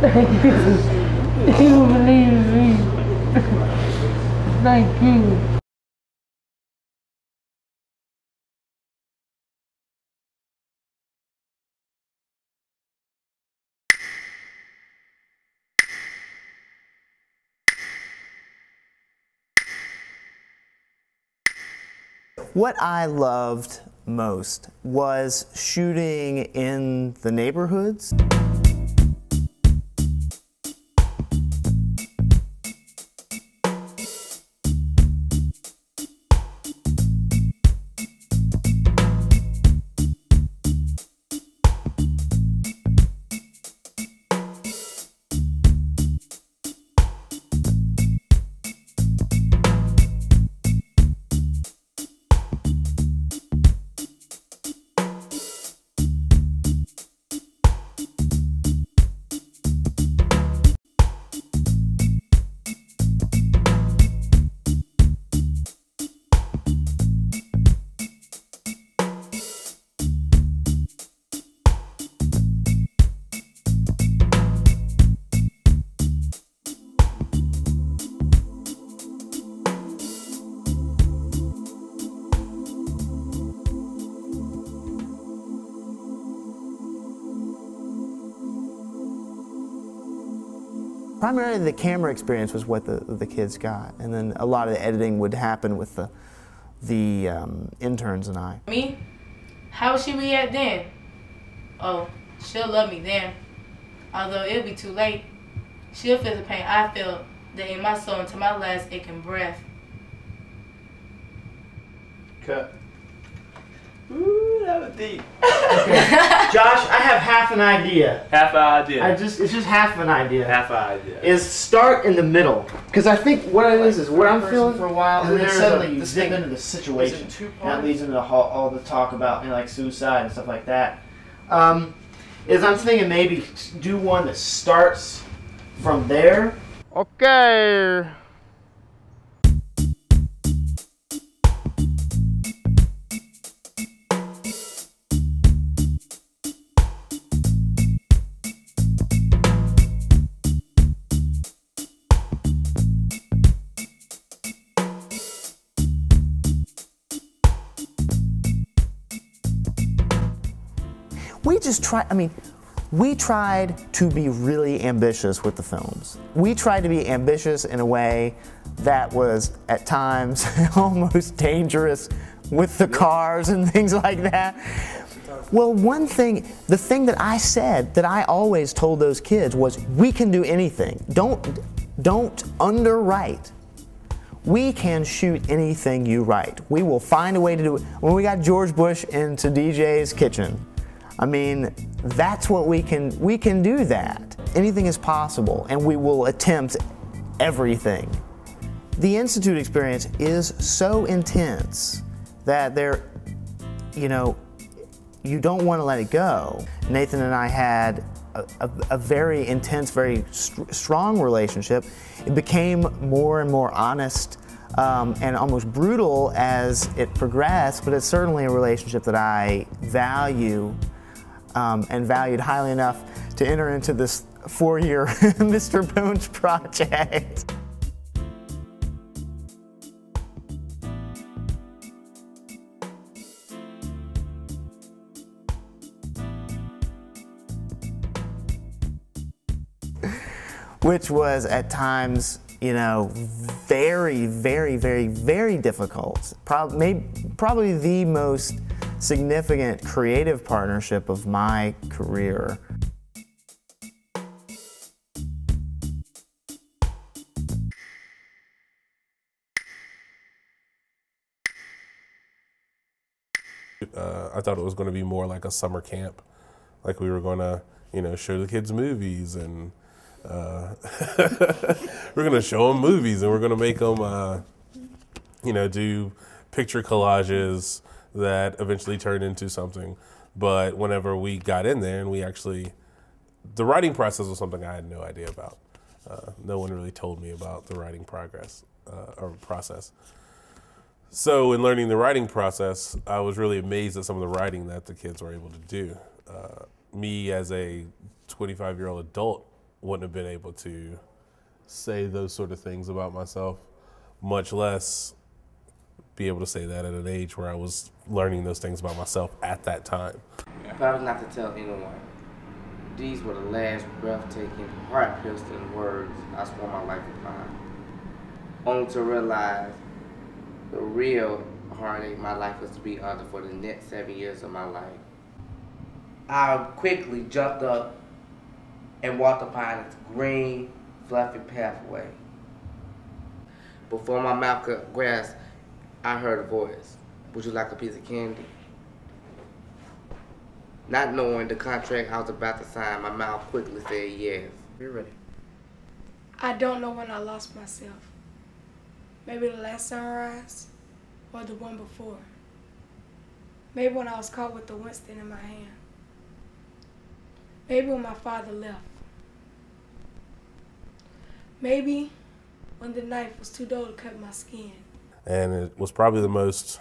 Thank you. They believe in me. Thank you. What I loved most was shooting in the neighborhoods. Primarily the camera experience was what the kids got, and then a lot of the editing would happen with the interns and I. Me? How would she be at then? Oh, she'll love me then. Although it'll be too late. She'll feel the pain I felt that in my soul until my last aching breath. Cut. Ooh, that was deep. Okay. Josh, I have half an idea. Half an idea. It's just half an idea. Half an idea. Is start in the middle. Because I think what it is what I'm feeling for a while, and then suddenly you dip into the situation. That leads into all the talk about like suicide and stuff like that. Is I'm thinking maybe do one that starts from there. Okay. We tried to be really ambitious with the films. We tried to be ambitious in a way that was, at times, almost dangerous with the cars and things like that. Well, the thing that I said, that I always told those kids was, we can do anything. Don't underwrite. We can shoot anything you write. We will find a way to do it. When we got George Bush into DJ's kitchen, I mean, that's what we can do that. Anything is possible, and we will attempt everything. The Institute experience is so intense that you don't want to let it go. Nathan and I had a very intense, very strong relationship. It became more and more honest and almost brutal as it progressed, but it's certainly a relationship that I value and valued highly enough to enter into this 4-year Mr. Bones project. Which was at times, very, very, very, very difficult. Probably the most significant creative partnership of my career. I thought it was going to be more like a summer camp, like we were going to, you know, show the kids movies, and we're going to show them movies, and we're going to make them, you know, do picture collages that eventually turned into something. But whenever we got in there and we actually, the writing process was something I had no idea about. No one really told me about the writing process. So in learning the writing process, I was really amazed at some of the writing that the kids were able to do. Me as a 25-year-old adult wouldn't have been able to say those sort of things about myself, much less be able to say that at an age where I was learning those things about myself at that time. If I was not to tell anyone, these were the last breathtaking, heart-piercing words I swore my life upon, only to realize the real heartache my life was to be under for the next 7 years of my life. I quickly jumped up and walked upon its green, fluffy pathway. Before my mouth could grasp, I heard a voice. Would you like a piece of candy? Not knowing the contract I was about to sign, my mouth quickly said yes. You're ready. I don't know when I lost myself. Maybe the last sunrise or the one before. Maybe when I was caught with the Winston in my hand. Maybe when my father left. Maybe when the knife was too dull to cut my skin. And it was probably the most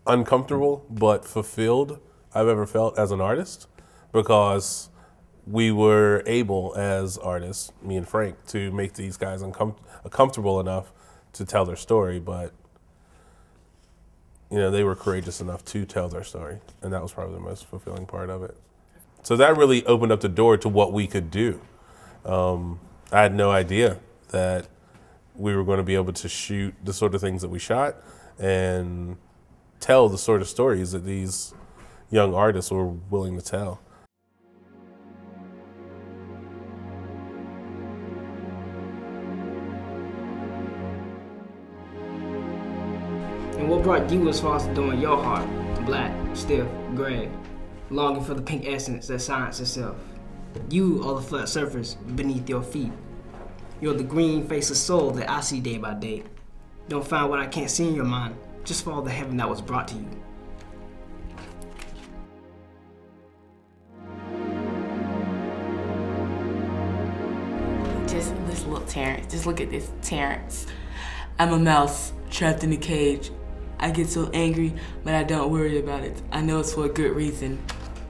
uncomfortable but fulfilled I've ever felt as an artist, because we were able as artists, me and Frank, to make these guys comfortable enough to tell their story, but you know, they were courageous enough to tell their story, and that was probably the most fulfilling part of it. So that really opened up the door to what we could do. I had no idea that we were going to be able to shoot the sort of things that we shot and tell the sort of stories that these young artists were willing to tell. And what brought you as far as doing your heart, black, stiff, gray, longing for the pink essence that science itself? You are the flat surface beneath your feet. You're the green face of soul that I see day by day. Don't find what I can't see in your mind. Just follow the heaven that was brought to you. Just this little Terrence. Just look at this Terrence. I'm a mouse trapped in a cage. I get so angry, but I don't worry about it. I know it's for a good reason.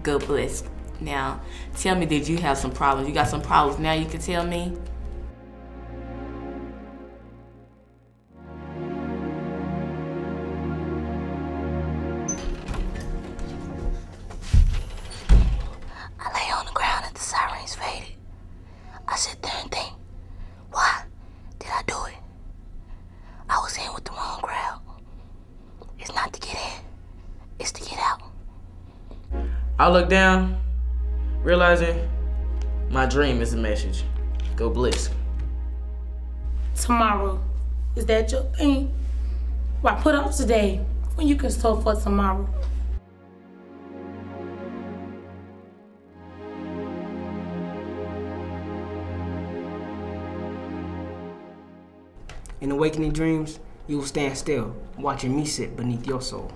Go Bliss. Now, tell me, did you have some problems? You got some problems now you can tell me? I lay on the ground and the sirens faded. I sit there and think, why did I do it? I was in with the wrong crowd. It's not to get in, it's to get out. I look down, realizing my dream is a message. Go Bliss. Tomorrow, is that your thing? Why put off today when you can store for tomorrow? In awakening dreams, you will stand still, watching me sit beneath your soul.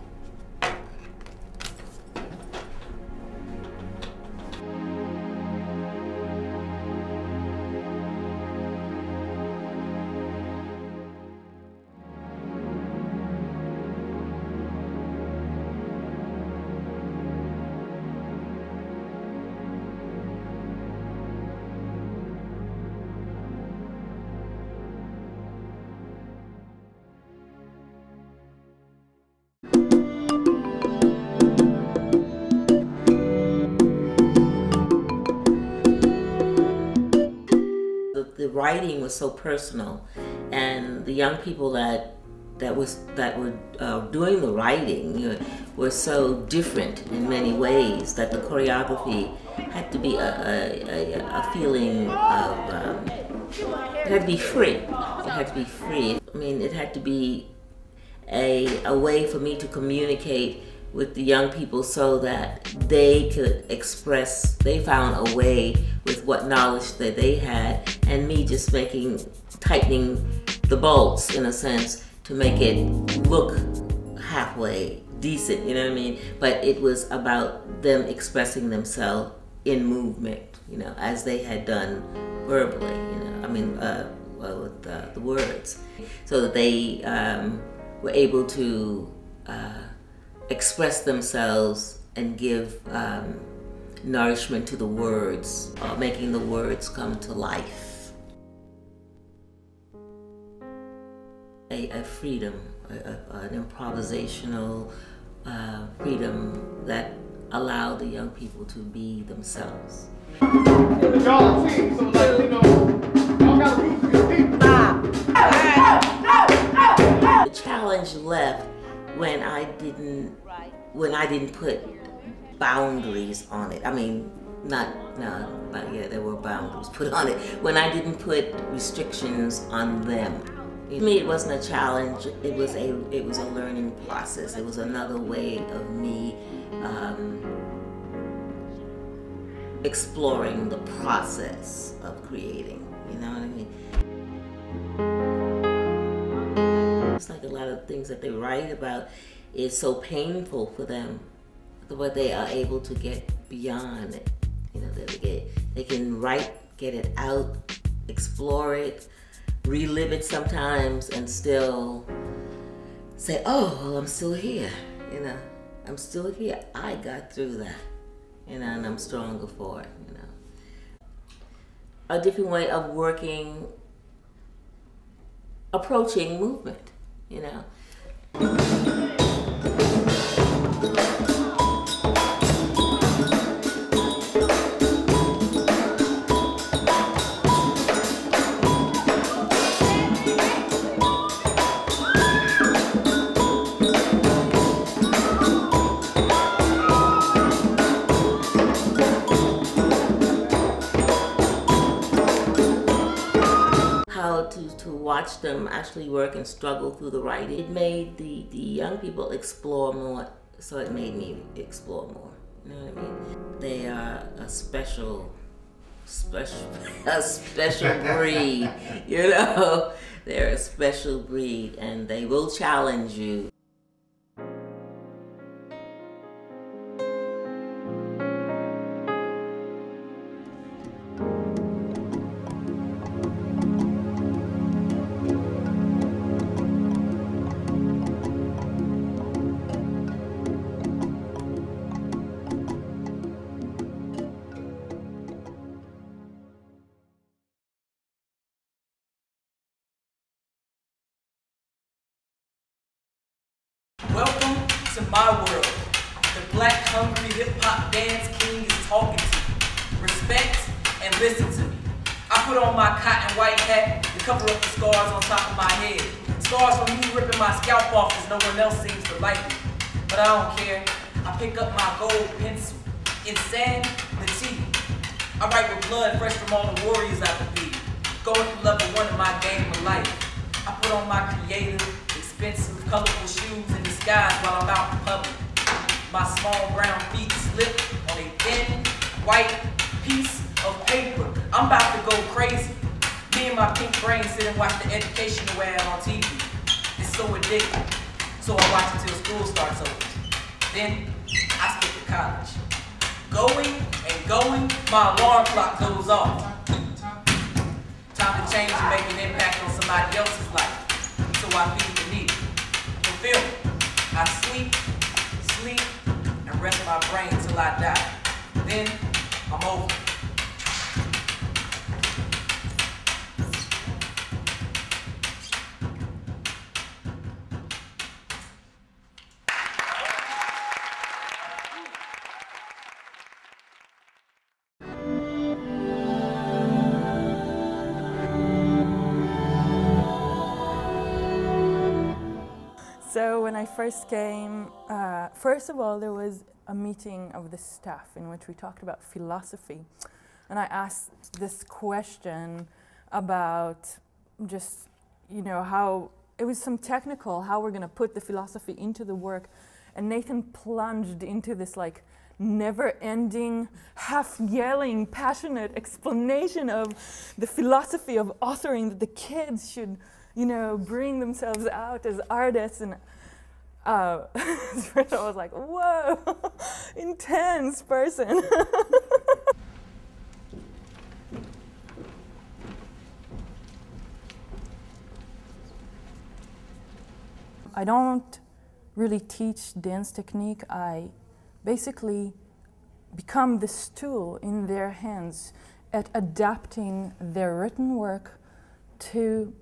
The writing was so personal, and the young people that were doing the writing were so different in many ways that the choreography had to be a feeling of it had to be free. It had to be free. I mean, it had to be a way for me to communicate with the young people so that they could express, they found a way with what knowledge that they had, and me just tightening the bolts in a sense to make it look halfway decent, you know what I mean? But it was about them expressing themselves in movement, you know, as they had done verbally, you know, I mean, with the words, so that they were able to express themselves and give nourishment to the words, making the words come to life. A freedom, an improvisational freedom that allowed the young people to be themselves. Y'all a team, so like, you know, y'all gotta root for your people. The challenge left when I didn't put boundaries on it. I mean, but yeah, there were boundaries put on it. When I didn't put restrictions on them. To me, it wasn't a challenge. It was a learning process. It was another way of me exploring the process of creating. You know what I mean? It's like a lot of things that they write about is so painful for them, but they are able to get beyond it. You know, they can write, get it out, explore it, relive it sometimes, and still say, oh, well, I'm still here, you know. I'm still here. I got through that, you know, and I'm stronger for it, you know. A different way of approaching movement, you know. To watch them actually work and struggle through the writing. It made the young people explore more, so it made me explore more. You know what I mean? They are a special breed, you know? They're a special breed, and they will challenge you. Welcome to my world. The black hungry hip hop dance king is talking to me. Respect and listen to me. I put on my cotton white hat to cover up the scars on top of my head. Scars from me ripping my scalp off as no one else seems to like me. But I don't care. I pick up my gold pencil in sanity. I write with blood fresh from all the warriors I defeated. Going through level 1 of my game of life. I put on my creative, expensive, colorful shoes in disguise while I'm out in public. My small brown feet slip on a thin, white piece of paper. I'm about to go crazy. Me and my pink brain sit and watch the educational ad on TV. It's so addictive. So I watch until school starts over. Then I skip to college. Going and going, my alarm clock goes off. Time to change and make an impact on somebody else's life. So I feed the need. Fulfill. I sleep, and rest my brain till I die. Then I'm over. So when I first came, first of all, there was a meeting of the staff in which we talked about philosophy. And I asked this question about just, you know, how it was some technical, how we're going to put the philosophy into the work. And Nathan plunged into this like never-ending, half-yelling, passionate explanation of the philosophy of authoring, that the kids should, you know, bring themselves out as artists. And I was like, whoa, intense person. I don't really teach dance technique. I basically become this tool in their hands at adapting their written work to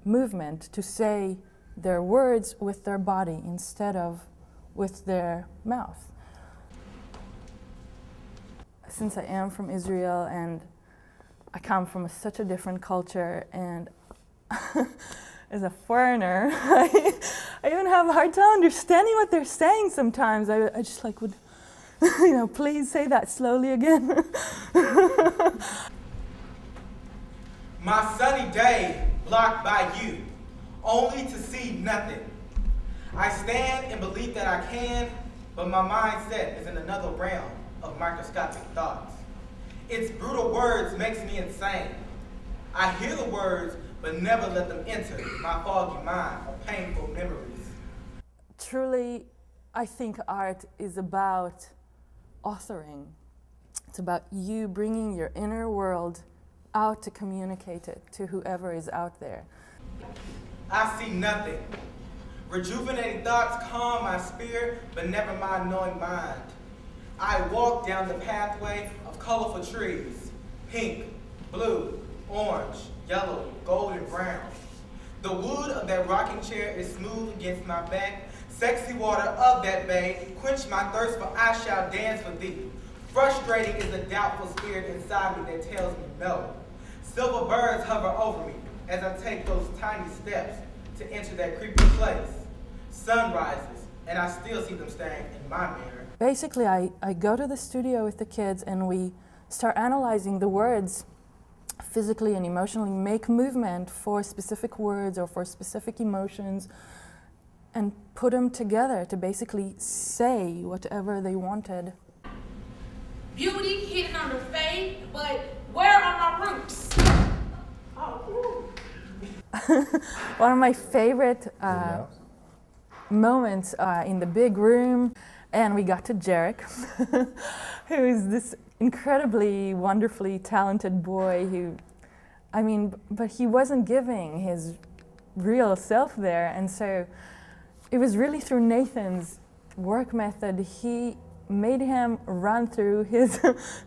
movement, to say their words with their body instead of with their mouth. Since I am from Israel and I come from such a different culture, and as a foreigner, I even have a hard time understanding what they're saying sometimes. I just like would, you know, please say that slowly again. My sunny day blocked by you, only to see nothing. I stand in belief that I can, but my mindset is in another realm of microscopic thoughts. Its brutal words makes me insane. I hear the words, but never let them enter my foggy mind of painful memories. Truly, I think art is about authoring. It's about you bringing your inner world out to communicate it to whoever is out there. I see nothing. Rejuvenating thoughts calm my spirit, but never my knowing mind. I walk down the pathway of colorful trees, pink, blue, orange, yellow, gold, and brown. The wood of that rocking chair is smooth against my back. Sexy water of that bay, quench my thirst, for I shall dance for thee. Frustrating is the doubtful spirit inside me that tells me no. Silver birds hover over me as I take those tiny steps to enter that creepy place. Sun rises, and I still see them staring in my mirror. Basically, I go to the studio with the kids and we start analyzing the words physically and emotionally, make movement for specific words or for specific emotions, and put them together to basically say whatever they wanted. Beauty hidden under fade, but where are my roots? One of my favorite moments in the big room, and we got to Jarek, who is this incredibly, wonderfully talented boy who, I mean, but he wasn't giving his real self there, and so it was really through Nathan's work method. He made him run through his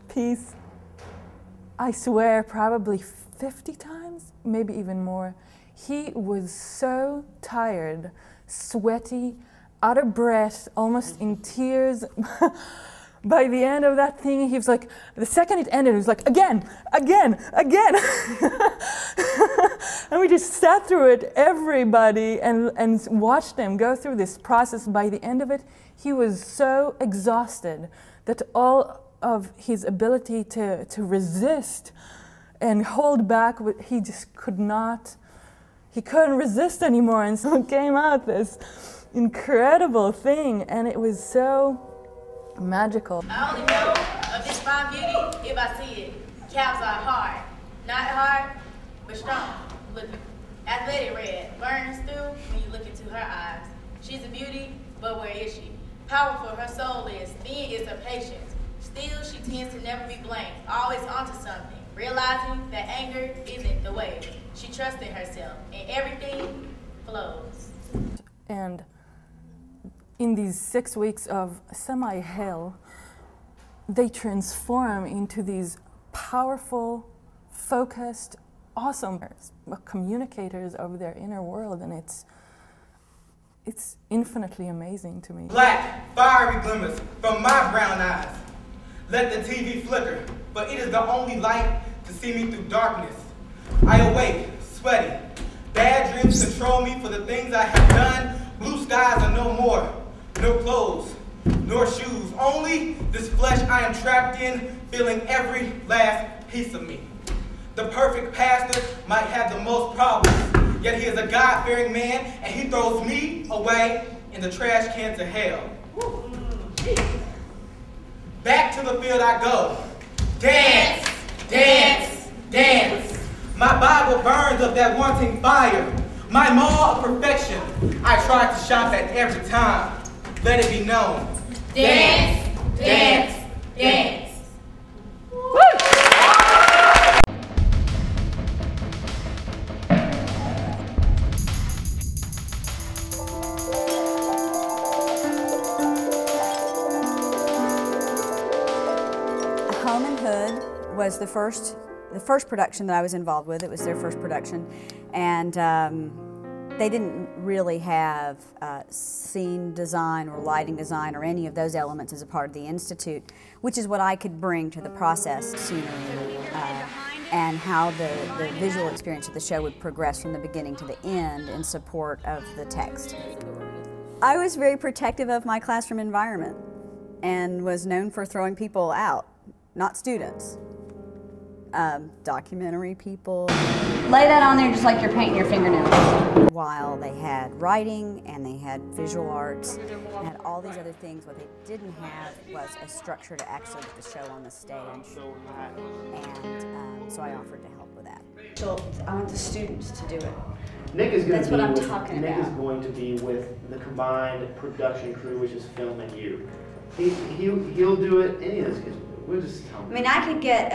piece, I swear, probably 50 times, maybe even more. He was so tired, sweaty, out of breath, almost in tears. By the end of that thing, he was like, the second it ended, he was like, again, again, again. And we just sat through it, everybody, and watched them go through this process. By the end of it, he was so exhausted that all of his ability to resist and hold back, he just could not, he couldn't resist anymore. And so it came out this incredible thing, and it was so magical. I only know of this fine beauty if I see it. Calves are hard. Not hard, but strong. Look, athletic red. Burns through when you look into her eyes. She's a beauty, but where is she? Powerful her soul is, thin is her patience. Still, she tends to never be blamed, always onto something, realizing that anger isn't the way. She trusts in herself, and everything flows. And in these 6 weeks of semi-hell, they transform into these powerful, focused, awesome communicators of their inner world, and it's infinitely amazing to me. Black, fiery glimmers from my brown eyes. Let the TV flicker, but it is the only light to see me through darkness. I awake, sweaty. Bad dreams control me for the things I have done. Blue skies are no more. No clothes, nor shoes. Only this flesh I am trapped in, feeling every last piece of me. The perfect pastor might have the most problems. Yet he is a God-fearing man, and he throws me away in the trash cans of hell. Back to the field I go. Dance, dance, dance. My Bible burns of that wanting fire. My mall of perfection, I try to shop at every time. Let it be known. Dance, dance, dance. Home and Hood was the first production that I was involved with. It was their first production, and they didn't really have scene design or lighting design or any of those elements as a part of the Institute, which is what I could bring to the process, scenery, and how the visual experience of the show would progress from the beginning to the end in support of the text. I was very protective of my classroom environment and was known for throwing people out, not students. Documentary people. Lay that on there just like you're painting your fingernails. While they had writing and they had visual arts and had all these other things, what they didn't have was a structure to actually get the show on the stage. And so I offered to help with that. So I want the students to do it. Nick is going That's to be what I'm with, talking Nick about. is going to be with the combined production crew, which is Film and you. He'll do it. Any of those kids. We'll just tell him. I mean, I could get.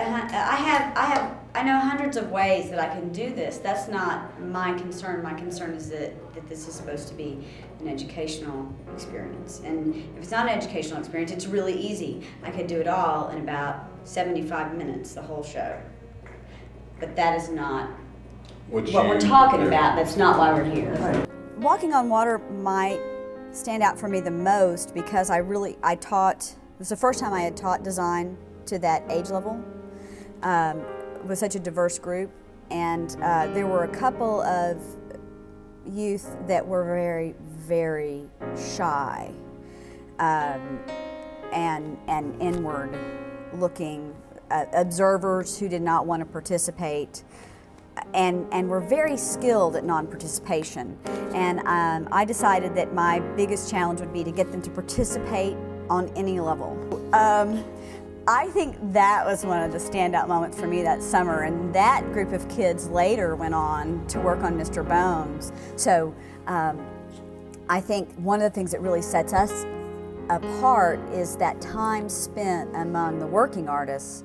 I know hundreds of ways that I can do this. That's not my concern. My concern is that this is supposed to be an educational experience. And if it's not an educational experience, it's really easy. I could do it all in about 75 minutes, the whole show. But that is not what we're talking about. That's not why we're here. Walking on Water might stand out for me the most because I taught. It was the first time I had taught design to that age level with such a diverse group, and there were a couple of youth that were very, very shy and inward looking observers who did not want to participate and were very skilled at non-participation. And I decided that my biggest challenge would be to get them to participate on any level. I think that was one of the standout moments for me that summer, and that group of kids later went on to work on Mr. Bones. So I think one of the things that really sets us apart is that time spent among the working artists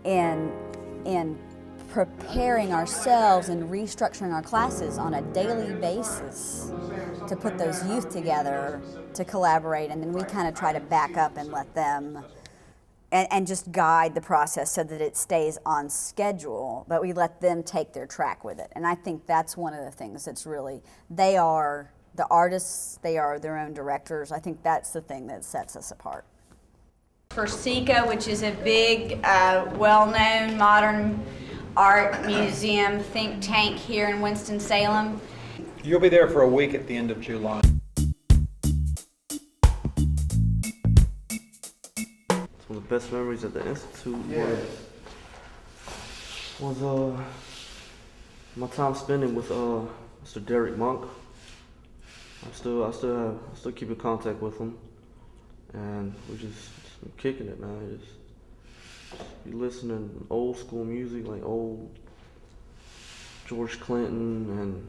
in preparing ourselves and restructuring our classes on a daily basis to put those youth together to collaborate, and then we kind of try to back up and let them and just guide the process so that it stays on schedule, but we let them take their track with it. And I think that's one of the things that's really, they are the artists, they are their own directors. I think that's the thing that sets us apart. For SECA, which is a big, well-known modern art museum think tank here in Winston-Salem. You'll be there for a week at the end of July. One of the best memories at the Institute was my time spending with Mr. Derek Monk. I still keep in contact with him, and we just kicking it, man. Just be listening to old school music, like old George Clinton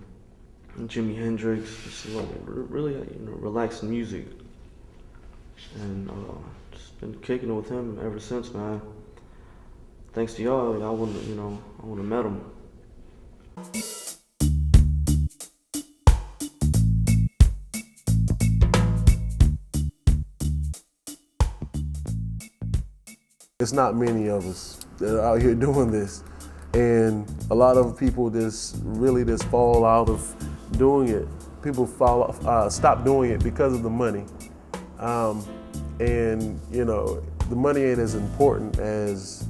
and Jimi Hendrix. Just like really, relaxing music, and just been kicking it with him ever since, man. Thanks to y'all, I wouldn't have met him. It's not many of us that are out here doing this, and a lot of people just fall out of doing it. People stop doing it because of the money, and the money ain't as important as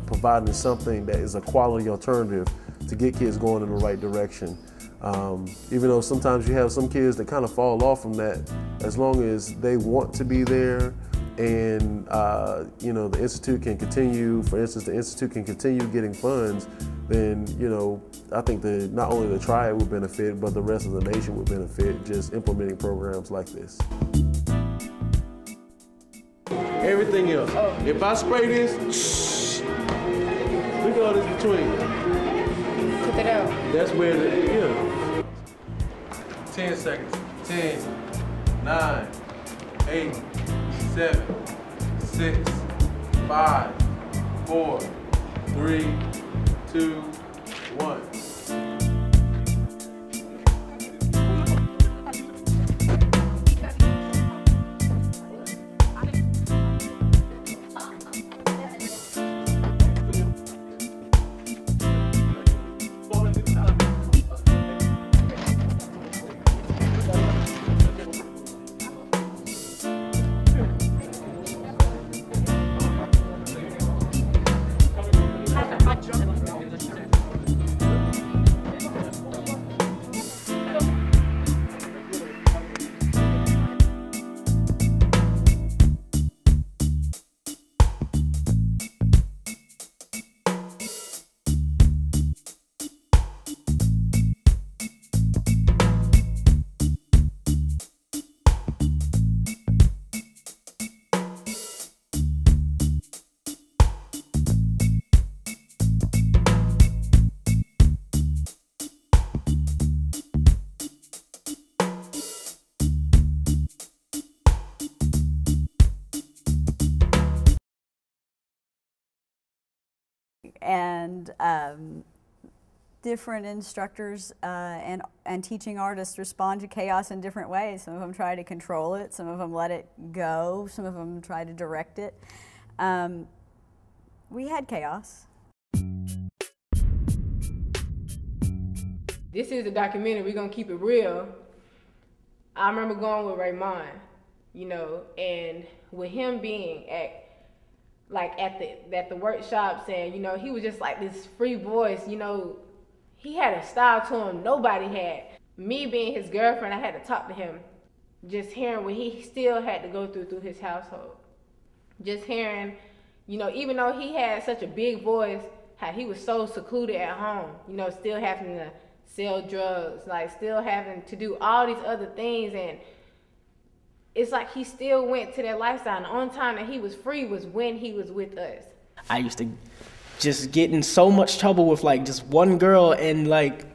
providing something that is a quality alternative to get kids going in the right direction. Even though sometimes you have some kids that kind of fall off from that, as long as they want to be there. And the Institute can continue, for instance, the Institute can continue getting funds. then, you know, I think that not only the triad would benefit, but the rest of the nation would benefit just implementing programs like this. Everything else. If I spray this, look at all this between. Cut it out. That's where, yeah. 10 seconds. 10, 9, 8, 7, 6, 5, 4, 3, 2, 1. And different instructors and teaching artists respond to chaos in different ways. Some of them try to control it, some of them let it go, some of them try to direct it. We had chaos. This is a documentary, we're gonna keep it real. I remember going with Raymond, you know, and with him being at the workshops, and you know, he was just like this free voice, you know, he had a style to him nobody had. Me being his girlfriend, I had to talk to him, just hearing what he still had to go through his household. Just hearing, you know, even though he had such a big voice, how he was so secluded at home, you know, still having to sell drugs, like still having to do all these other things, and it's like he still went to that lifestyle. And the only time that he was free was when he was with us. I used to just get in so much trouble with like just one girl, and like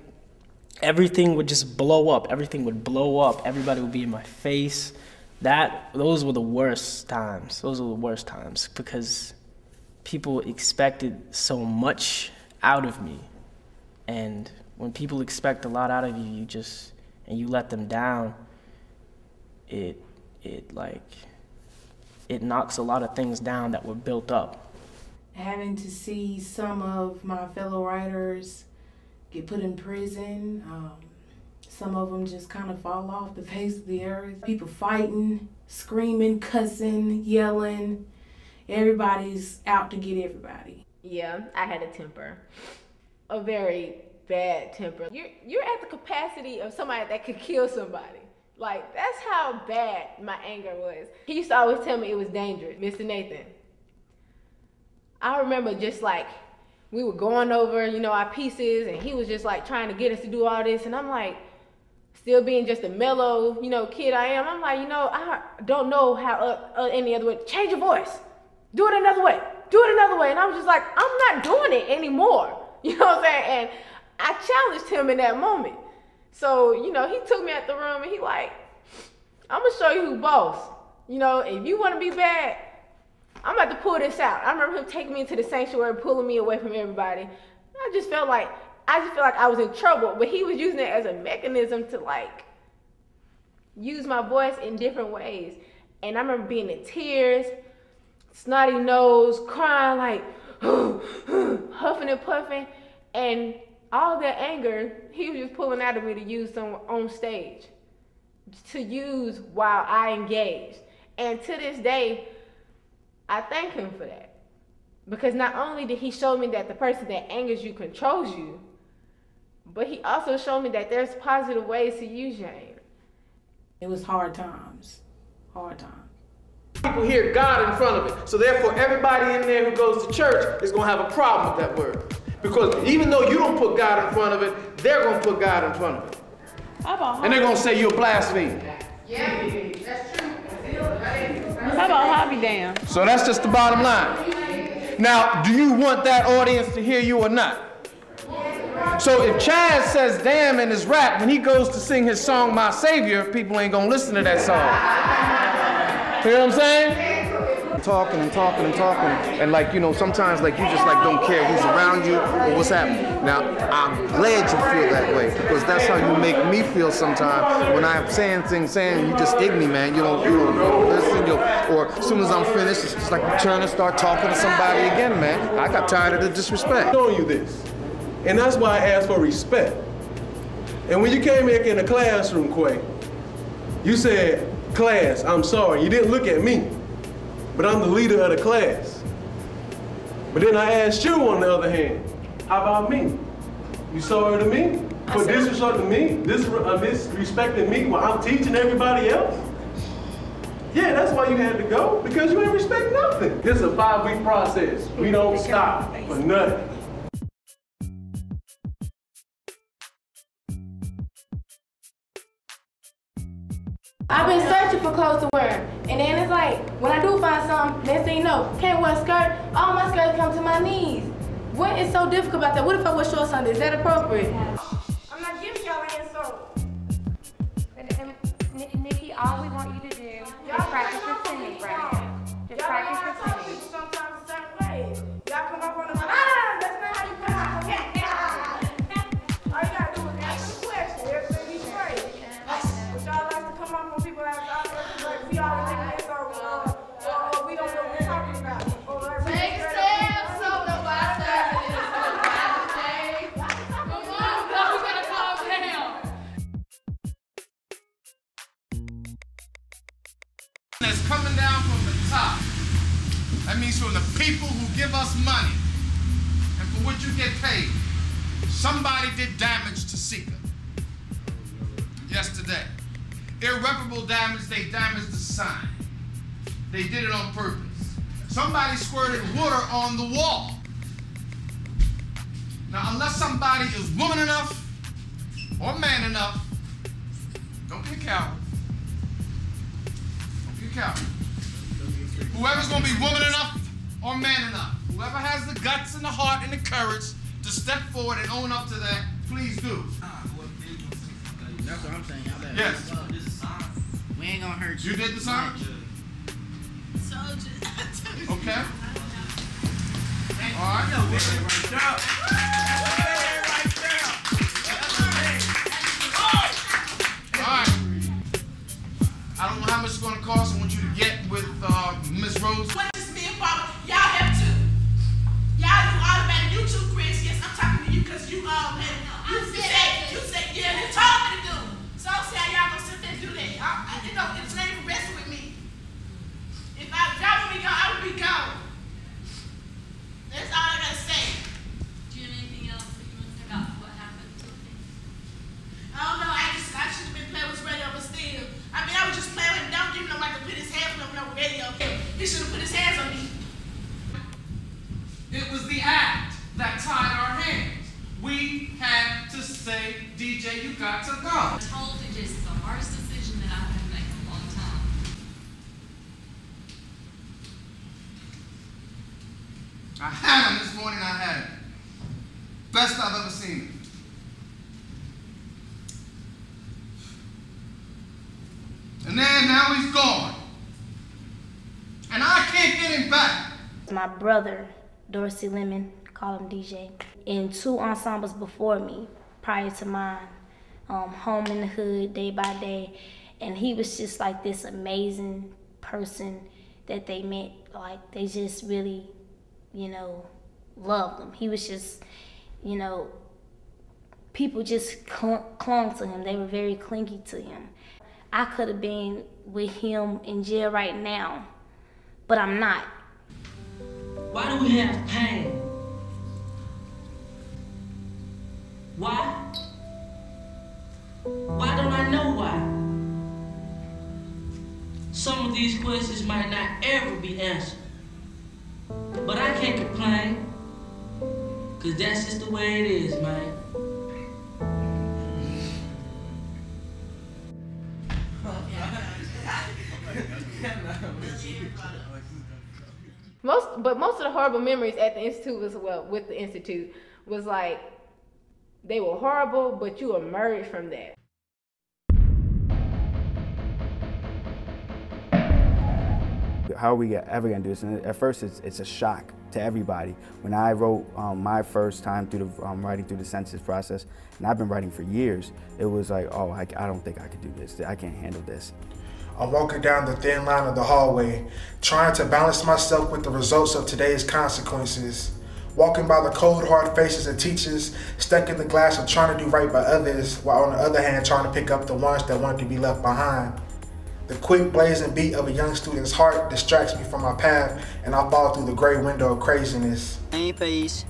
everything would just blow up. Everything would blow up. Everybody would be in my face. Those were the worst times. Those were the worst times because people expected so much out of me. And when people expect a lot out of you, and you let them down, it knocks a lot of things down that were built up. Having to see some of my fellow writers get put in prison, some of them just kind of fall off the face of the earth. People fighting, screaming, cussing, yelling. Everybody's out to get everybody. Yeah, I had a temper, a very bad temper. You're at the capacity of somebody that could kill somebody. Like, that's how bad my anger was. He used to always tell me it was dangerous, Mr. Nathan. I remember just like, we were going over, you know, our pieces, and he was just like trying to get us to do all this, and I'm like, still being just a mellow, you know, kid I am, I'm like, you know, I don't know how any other way. Change your voice. Do it another way. Do it another way. And I was just like, I'm not doing it anymore. You know what I'm saying? And I challenged him in that moment. So, you know, he took me out the room and he like, I'm gonna show you who boss. You know, if you wanna be bad, I'm about to pull this out. I remember him taking me into the sanctuary, pulling me away from everybody. I just felt like I was in trouble, but he was using it as a mechanism to like, use my voice in different ways. And I remember being in tears, snotty nose, crying like, huffing and puffing, and all that anger, he was just pulling out of me to use on stage, to use while I engaged. And to this day, I thank him for that. Because not only did he show me that the person that angers you controls you, but he also showed me that there's positive ways to use your anger. It was hard times, hard times. People hear God in front of it. So therefore, everybody in there who goes to church is going to have a problem with that word. Because even though you don't put God in front of it, they're gonna put God in front of it. And they're gonna say you're blaspheming. Yeah, that's true. How about Hobby Damn? So that's just the bottom line. Now, do you want that audience to hear you or not? So if Chaz says damn in his rap, when he goes to sing his song, My Savior, people ain't gonna listen to that song. You know what I'm saying? Talking and talking and talking. And like, you know, sometimes like you just like don't care who's around you or what's happening. Now, I'm glad you feel that way because that's how you make me feel sometimes when I'm saying things, you just ignore me, man. You don't listen, or as soon as I'm finished, it's just like you turn and start talking to somebody again, man. I got tired of the disrespect. I'm showing you this. And that's why I asked for respect. And when you came back in the classroom, Quay, you said, class, I'm sorry. You didn't look at me, but I'm the leader of the class. But then I asked you, on the other hand, how about me? You sorry to me? For disrespecting me? Disrespecting me while I'm teaching everybody else? Yeah, that's why you had to go, because you ain't respect nothing. This is a 5-week process. We don't stop for nothing. I've been searching for clothes to wear, and then it's like, when I do find something, next thing you know, can't wear a skirt, all my skirts come to my knees. What is so difficult about that? What if I wear shorts under? Is that appropriate? I'm not giving y'all an insult. Nikki, all we want you to do is practice your singing right now. Just practice your singing. Sometimes the same way. Y'all come up on the that's not how you practice. All you gotta do is ask the question. Everything be straight. But y'all like to come up on people like we always think that's or we don't know what we're talking about. Take steps so the last Come on, we gotta calm down. That's coming down from the top. That means from the people who give us money and for which you get paid. Somebody did damage to Sika yesterday. Irreparable damage, they damaged the sign. They did it on purpose. Somebody squirted water on the wall. Now, unless somebody is woman enough or man enough, don't be a coward. Don't be a coward. Whoever's gonna be woman enough or man enough, whoever has the guts and the heart and the courage to step forward and own up to that, please do. That's what I'm saying. Y'all better. Yes. We ain't gonna hurt you. You did the sign? Okay. All right. I don't know how much it's going to cost. I want you to get with Miss Rose. What is me and Papa? Y'all have to. Y'all do automatic. You too, Chris. Yes, I'm talking to you because you said, yeah, you told me to do. So I see how y'all gonna sit there and do that. It's not even wrestling with me. If y'all would be gone, I would be gone. That's all I gotta say. Do you have anything else that you want to say about what happened to me? I don't know. I should have been playing with radio, but still. I mean, I was just playing with him. Don't give him like to put his hands on the radio. He should have put his hands on me. It was the act that tied our hands. We had to say, DJ, you got to go. I told you this is the hardest decision that I've had to make in a long time. I had him this morning, I had him. Best I've ever seen him. And then now he's gone. And I can't get him back. My brother, Dorsey Lemon, call him DJ, in 2 ensembles before me, prior to mine, Home in the Hood, Day by Day, and he was just like this amazing person that they met. Like, they just really, you know, loved him. He was just, you know, people just clung to him. They were very clingy to him. I could have been with him in jail right now, but I'm not. Why do we have pain? Why? Why don't I know why? Some of these questions might not ever be answered. But I can't complain, because that's just the way it is, man. Most of the horrible memories at the Institute with the Institute was like, they were horrible, but you emerged from that. How are we ever gonna do this? And at first it's a shock to everybody. When I wrote my first time through the writing through the census process, and I've been writing for years, it was like, oh, I don't think I could do this. I can't handle this. I'm walking down the thin line of the hallway, trying to balance myself with the results of today's consequences. Walking by the cold, hard faces of teachers, stuck in the glass of trying to do right by others, while on the other hand trying to pick up the ones that wanted to be left behind. The quick blazing beat of a young student's heart distracts me from my path, and I fall through the gray window of craziness. En mi país,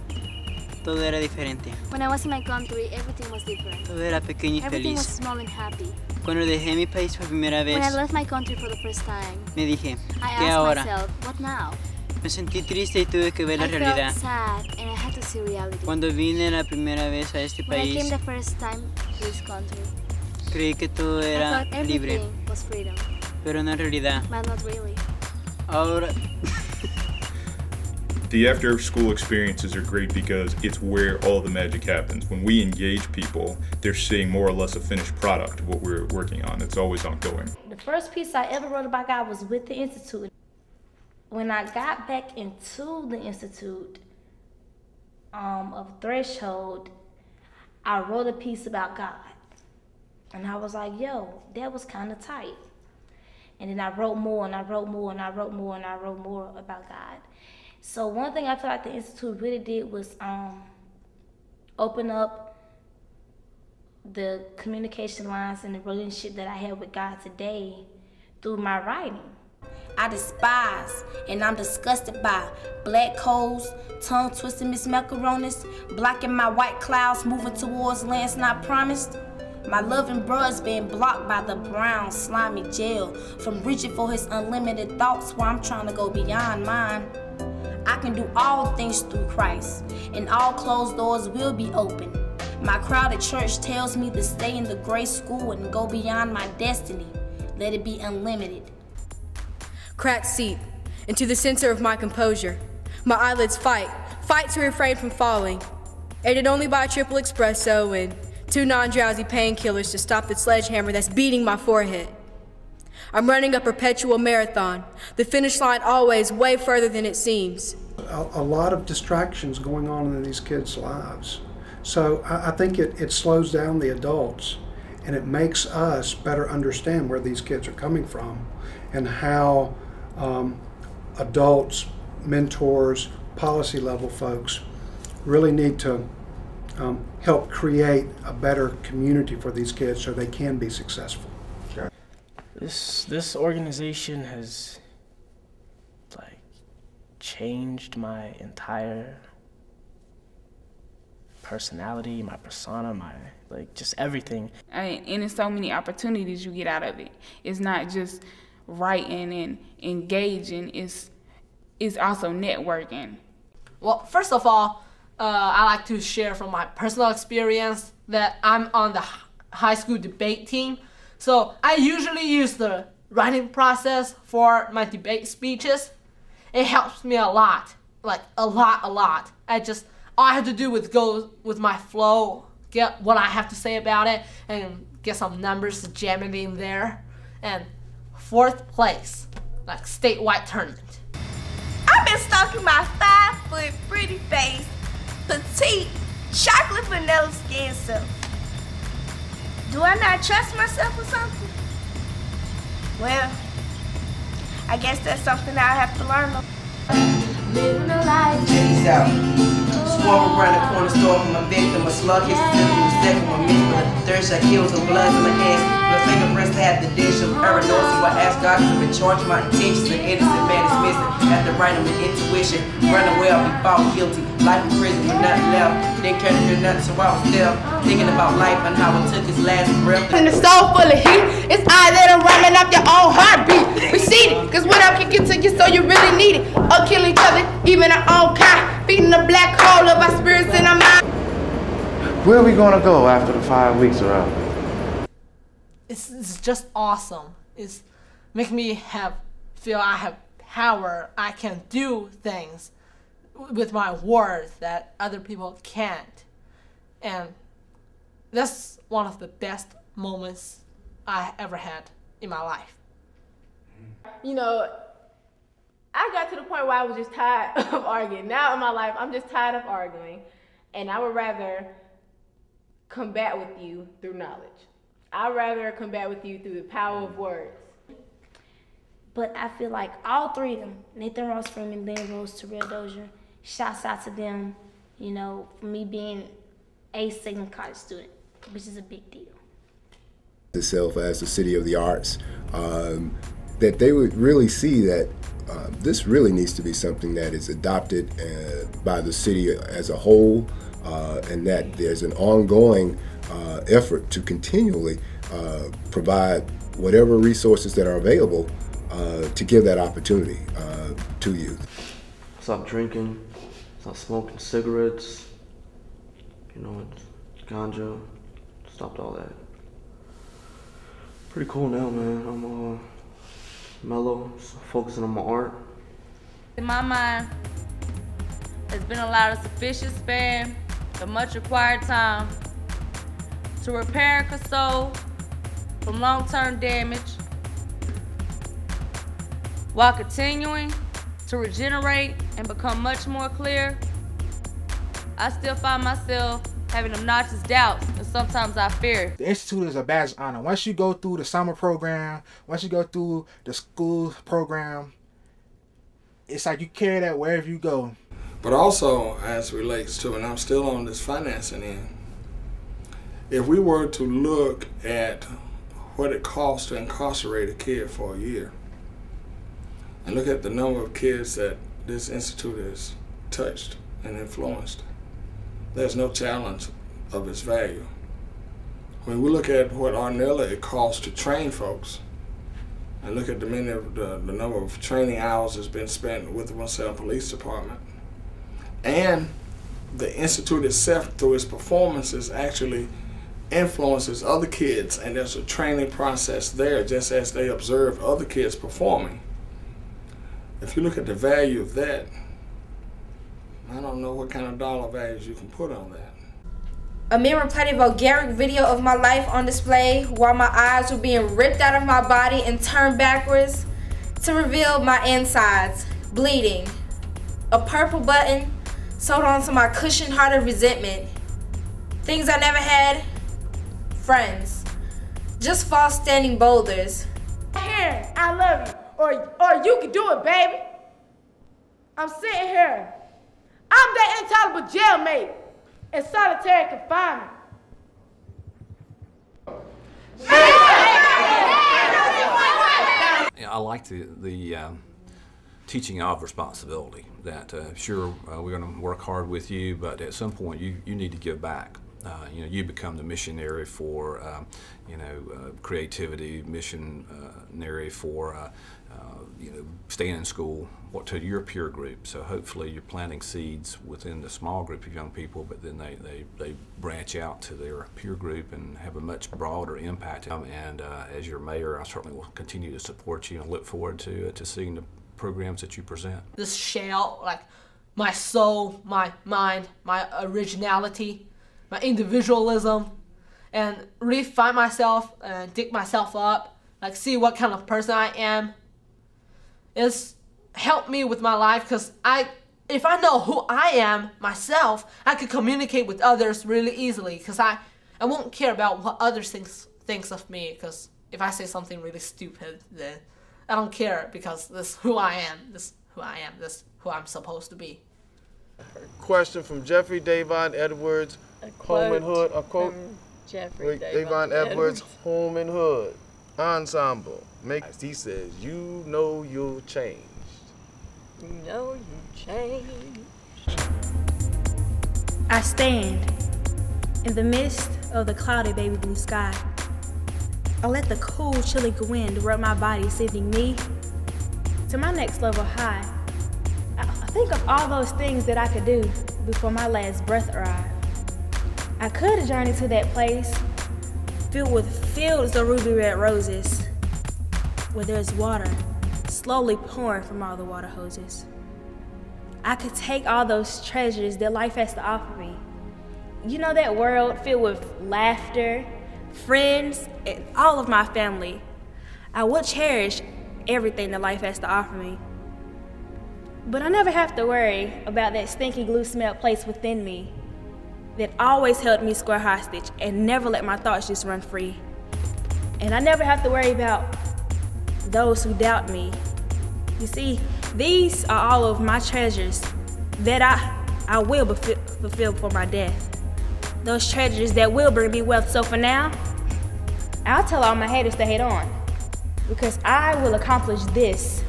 todo era diferente. When I was in my country, everything was different. Todo era pequeño y Everything was feliz. small and happy. Cuando dejé mi país por primera When I vez, left my country for the first time, me dije, I ¿qué asked ahora? myself, what now? Me sentí triste y tuve que ver la I realidad. felt sad and I had to see reality. Cuando vine la primera vez a este When I came país, the first time to this country, creí que todo I era thought libre, everything was freedom, pero no en realidad. but not really. Ahora, The after-school experiences are great because it's where all the magic happens. When we engage people, they're seeing more or less a finished product of what we're working on. It's always ongoing. The first piece I ever wrote about God was with the Institute. When I got back into the Institute of Threshold, I wrote a piece about God. And I was like, yo, that was kind of tight. And then I wrote more and I wrote more and I wrote more and I wrote more about God. So one thing I feel like the Institute really did was open up the communication lines and the relationship that I have with God today through my writing. I despise and I'm disgusted by black holes, tongue-twisting Miss Macaronis, blocking my white clouds moving towards lands not promised. My loving bruh's being blocked by the brown, slimy jail from reaching for his unlimited thoughts while I'm trying to go beyond mine. I can do all things through Christ, and all closed doors will be open. My crowded church tells me to stay in the gray school and go beyond my destiny. Let it be unlimited. Cracked seat into the center of my composure. My eyelids fight to refrain from falling. Aided only by a triple espresso and 2 non-drowsy painkillers to stop the sledgehammer that's beating my forehead. I'm running a perpetual marathon, the finish line always way further than it seems. A lot of distractions going on in these kids' lives. So I think it slows down the adults, and it makes us better understand where these kids are coming from and how adults, mentors, policy level folks really need to help create a better community for these kids so they can be successful. This organization has changed my entire personality, my persona, my just everything. And there's so many opportunities you get out of it. It's not just writing and engaging, it's also networking. Well, first of all, I like to share from my personal experience that I'm on the high school debate team. So I usually use the writing process for my debate speeches. It helps me a lot, a lot. All I have to do is go with my flow, get what I have to say about it, and get some numbers jamming in there. And 4th place, statewide tournament. I've been stalking my 5-foot pretty face, petite, chocolate vanilla skin self. Do I not trust myself or something? Well, I guess that's something I'll have to learn. Living a life. Check this out. Swarm around the corner store for my victim. A slug hits the second one missed, but the third shot kills some blood in my hands. My fingerprints to have the dish of paranoia. So I ask God to recharge my intentions. An innocent man is missing. After writing with intuition, run away, I'll be found guilty. Life in prison with nothing left. Didn't care to hear nothing, so I was still thinking about life and how it took his last breath. In the soul full of heat, it's eyes that are ramming up your own heartbeat. Receive it, cause what I'm kicking to you so you really need it. Or kill each other, even our own kind. feeding the black hole of our spirits and our minds. Where are we gonna go after the 5 weeks are out? It's just awesome. It's making me feel I have power. I can do things with my words that other people can't. And that's one of the best moments I ever had in my life. You know, I got to the point where I was just tired of arguing. Now in my life, I'm just tired of arguing, and I would rather combat with you through knowledge. I'd rather combat with you through the power of words. But I feel like all three of them, Nathan Ross Freeman, Lynn Rose, Terrell Dozier, shouts out to them, you know, for me being a Sigma College student, which is a big deal. Itself as the city of the arts, that they would really see that this really needs to be something that is adopted by the city as a whole, and that there's an ongoing effort to continually provide whatever resources that are available to give that opportunity to youth. Stop drinking, stop smoking cigarettes, you know, ganja, stopped all that. Pretty cool now, man. I'm mellow, focusing on my art. In my mind, has been allowed a sufficient span of much required time to repair and console from long-term damage while continuing to regenerate and become much more clear. I still find myself having obnoxious doubts, and sometimes I fear. The Institute is a badge of honor. Once you go through the summer program, once you go through the school program, it's like you carry that wherever you go. But also, as relates to, and I'm still on this financing end, if we were to look at what it costs to incarcerate a kid for a year, and look at the number of kids that this institute has touched and influenced, there's no challenge of its value. When we look at what ordinarily it costs to train folks, and look at the number of training hours that's been spent with the Winston Police Department, and the institute itself, through its performances, actually influences other kids, and there's a training process there just as they observe other kids performing. If you look at the value of that, I don't know what kind of dollar values you can put on that. A mirror-plated vulgaric video of my life on display while my eyes were being ripped out of my body and turned backwards to reveal my insides, bleeding. A purple button sewed onto my cushioned heart of resentment. Things I never had, friends. Just false standing boulders. Here, I love you. Or you can do it, baby. I'm sitting here. I'm that intolerable jailmate in solitary confinement. I like the teaching of responsibility, that sure, we're going to work hard with you, but at some point you need to give back. You know, you become the missionary for, you know, creativity, missionary for, you know, staying in school, to your peer group. So hopefully you're planting seeds within the small group of young people, but then they branch out to their peer group and have a much broader impact. And as your mayor, I certainly will continue to support you and look forward to seeing the programs that you present. This shell, like my soul, my mind, my originality, my individualism, and really find myself and dig myself up, like see what kind of person I am. It's helped me with my life, because if I know who I am myself, I can communicate with others really easily, because I won't care about what others thinks of me, because if I say something really stupid, then I don't care, because this is who I am, this is who I am, this is who I'm supposed to be. Question from Jeffrey Davon Edwards, Home and Hood. A quote from Jeffrey Davon Edwards, Home and Hood Ensemble. He says, "You know you'll change. You know you change." I stand in the midst of the cloudy baby blue sky. I let the cool, chilly wind rub my body, sending me to my next level high. I think of all those things that I could do before my last breath arrived. I could have journeyed to that place filled with fields of ruby red roses, where there's water slowly pouring from all the water hoses. I could take all those treasures that life has to offer me. You know, that world filled with laughter, friends, and all of my family. I would cherish everything that life has to offer me. But I never have to worry about that stinky glue smell placed within me that always held me square hostage and never let my thoughts just run free. And I never have to worry about those who doubt me. You see, these are all of my treasures that I will fulfill for my death. Those treasures that will bring me wealth. So for now, I'll tell all my haters to hate on, because I will accomplish this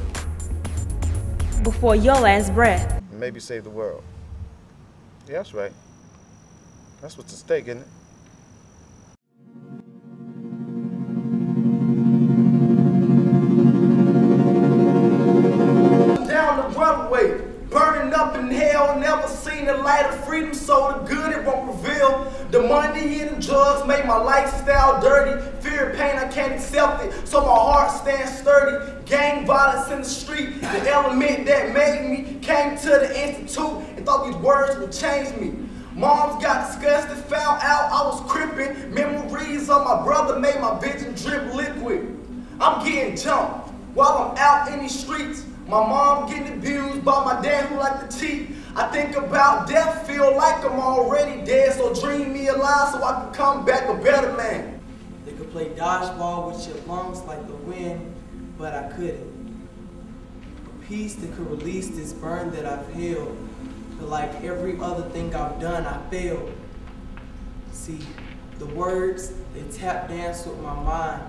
before your last breath. Maybe save the world. Yeah, that's right. That's what's at stake, isn't it? Down the runway, burning up in hell, never seen the light of freedom, so the good it won't reveal. The money and the drugs make my lifestyle dirty. Fear and pain, I can't accept it, so my heart stands sturdy. Gang violence in the street, the element that made me, came to the institute and thought these words would change me. Moms got disgusted, found out I was crippin'. Memories of my brother made my vision drip liquid. I'm getting jumped while I'm out in these streets. My mom getting abused by my dad who like to cheat. I think about death, feel like I'm already dead, so dream me alive so I can come back a better man. They could play dodgeball with your lungs like the wind, but I couldn't. A peace that could release this burn that I've held, but like every other thing I've done, I failed. See, the words, they tap dance with my mind.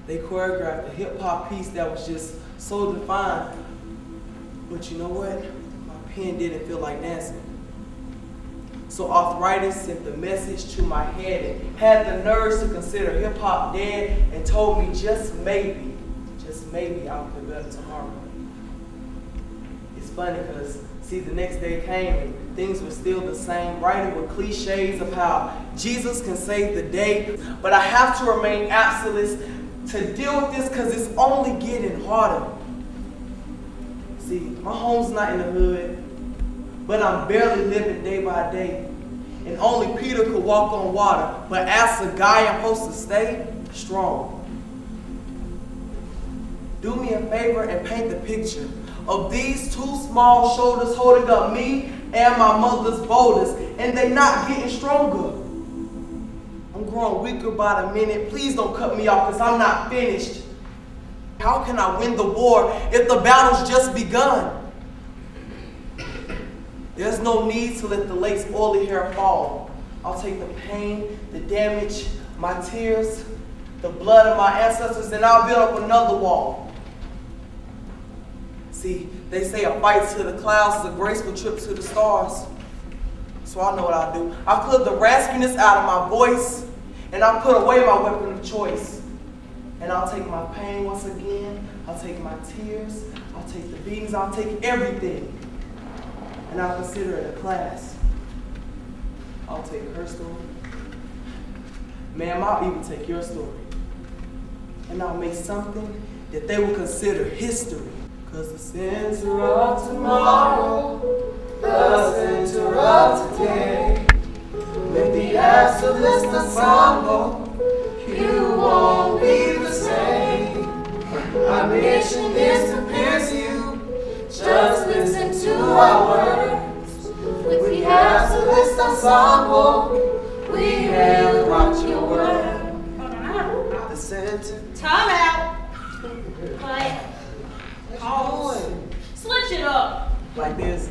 They choreographed a hip-hop piece that was just so defined. But you know what? My pen didn't feel like dancing. So arthritis sent the message to my head and had the nerves to consider hip-hop dead and told me just maybe I'll feel better tomorrow. It's funny because, see, the next day came and things were still the same, writing with cliches of how Jesus can save the day, but I have to remain absolute to deal with this because it's only getting harder. See, my home's not in the hood, but I'm barely living day by day. And only Peter could walk on water, but as a guy, I'm supposed to stay strong. Do me a favor and paint the picture of these two small shoulders holding up me and my mother's boulders, and they not getting stronger. I'm growing weaker by the minute. Please don't cut me off because I'm not finished. How can I win the war if the battle's just begun? There's no need to let the lake's oily hair fall. I'll take the pain, the damage, my tears, the blood of my ancestors, and I'll build up another wall. See, they say a fight to the clouds is a graceful trip to the stars. So I know what I'll do. I'll clip the raspiness out of my voice, and I'll put away my weapon of choice. And I'll take my pain once again, I'll take my tears, I'll take the beatings, I'll take everything. And I'll consider it a class. I'll take her story. Ma'am, I'll even take your story. And I'll make something that they will consider history. Cause the center of tomorrow the center of today. With the absolute ensemble, you won't be the same. Our mission is to pierce you. Just listen to our words. With the absolute ensemble, we will rock your world. The center. Time out. Quiet. Switch it up. Like this.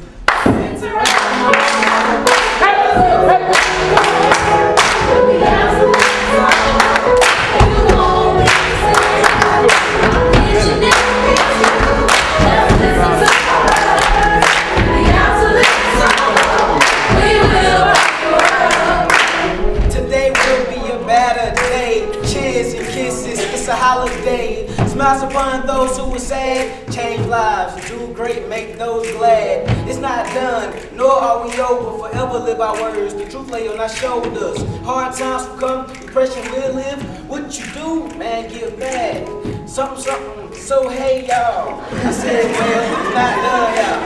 Today will be a better day. Cheers and kisses, it's a holiday. Smiles upon those who were sad, change lives, do great, make those glad. It's not done, nor are we over, forever live our words, the truth lay on our shoulders. Hard times will come, depression will live. What you do, man, give back. Something, something, so hey y'all. I said, well, it's not done, y'all.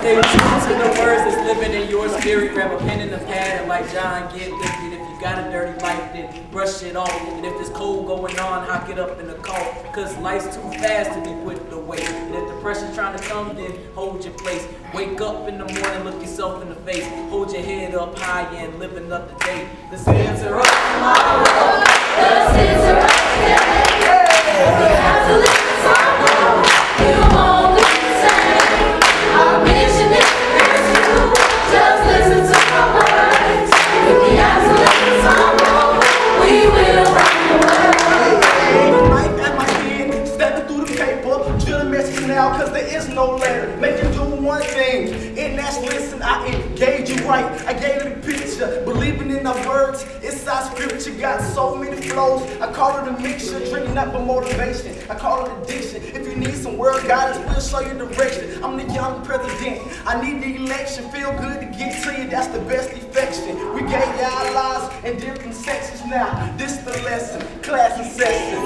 Stay true to the words that's living in your spirit. Grab a pen and a pad and like John, get lifted. If you got a dirty life, then brush it off. And if there's cold going on, hawk it up in the cough. Cause life's too fast to be put away. And if depression's trying to come, then hold your place. Wake up in the morning, look yourself in the face. Hold your head up high and live another day. The sins are up tomorrow. The sins are up today. We have to live tomorrow. You won't be the same. Our mission is to praise you. Just listen to our words. If we have to live tomorrow, we will rock the world. Life at my hand, stepping through the paper. Drill the message now, cause there is no letter. Make you do one thing, and that's listen. I engage you right. I gave you the picture. Believing in our words, it's our scripture. Got so many flows. I call it a mixture. Drinking up for motivation. I call it addiction. If you need some word guidance, we'll show you direction. I'm the young president. I need the election. Feel good to get to you. That's the best affection. We gave you our lives in different sections now. This the lesson. Class and session.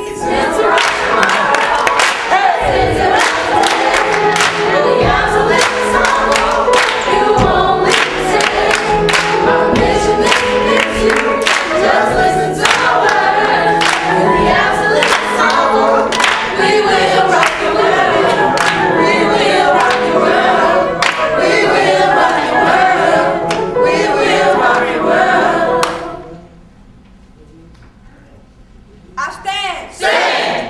Just listen to our words. We have to live tomorrow. We will rock the world. We will rock the world. We will rock the world. We will rock the world. I stand. Stand.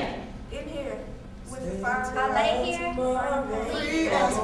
In here. With the fire. I lay here. Free as a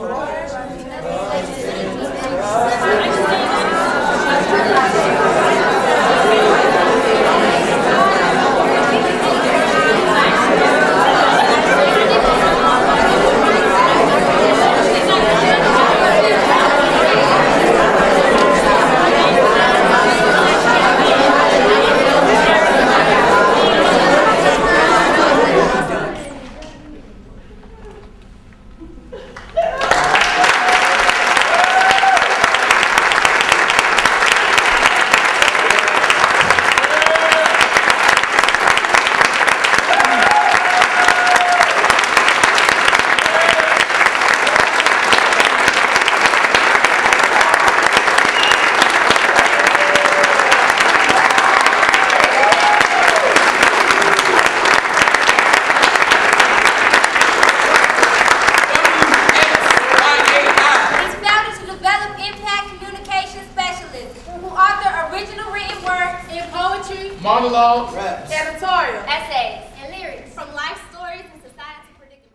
monologues, editorial, essays, and lyrics from life stories and society predicaments.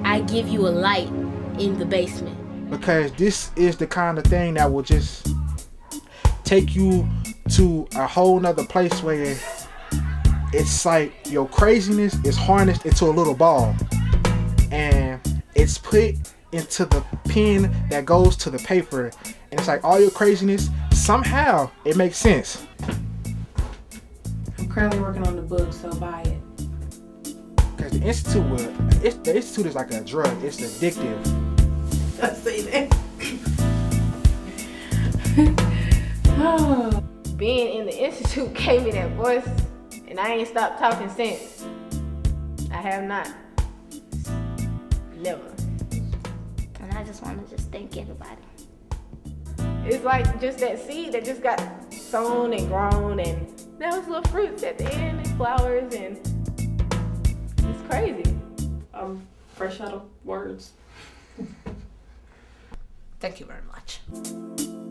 I give you a light in the basement. Because this is the kind of thing that will just take you to a whole nother place where it's like your craziness is harnessed into a little ball and it's put into the pen that goes to the paper, and it's like all your craziness, somehow it makes sense. I'm currently working on the book, so buy it. Because the institute is like a drug. It's addictive. I say that. Being in the institute gave me that voice. And I ain't stopped talking since. I have not. Never. And I just want to just thank everybody. It's like just that seed that just got sown and grown, and there was little fruits at the end and flowers, and it's crazy. I'm fresh out of words. Thank you very much.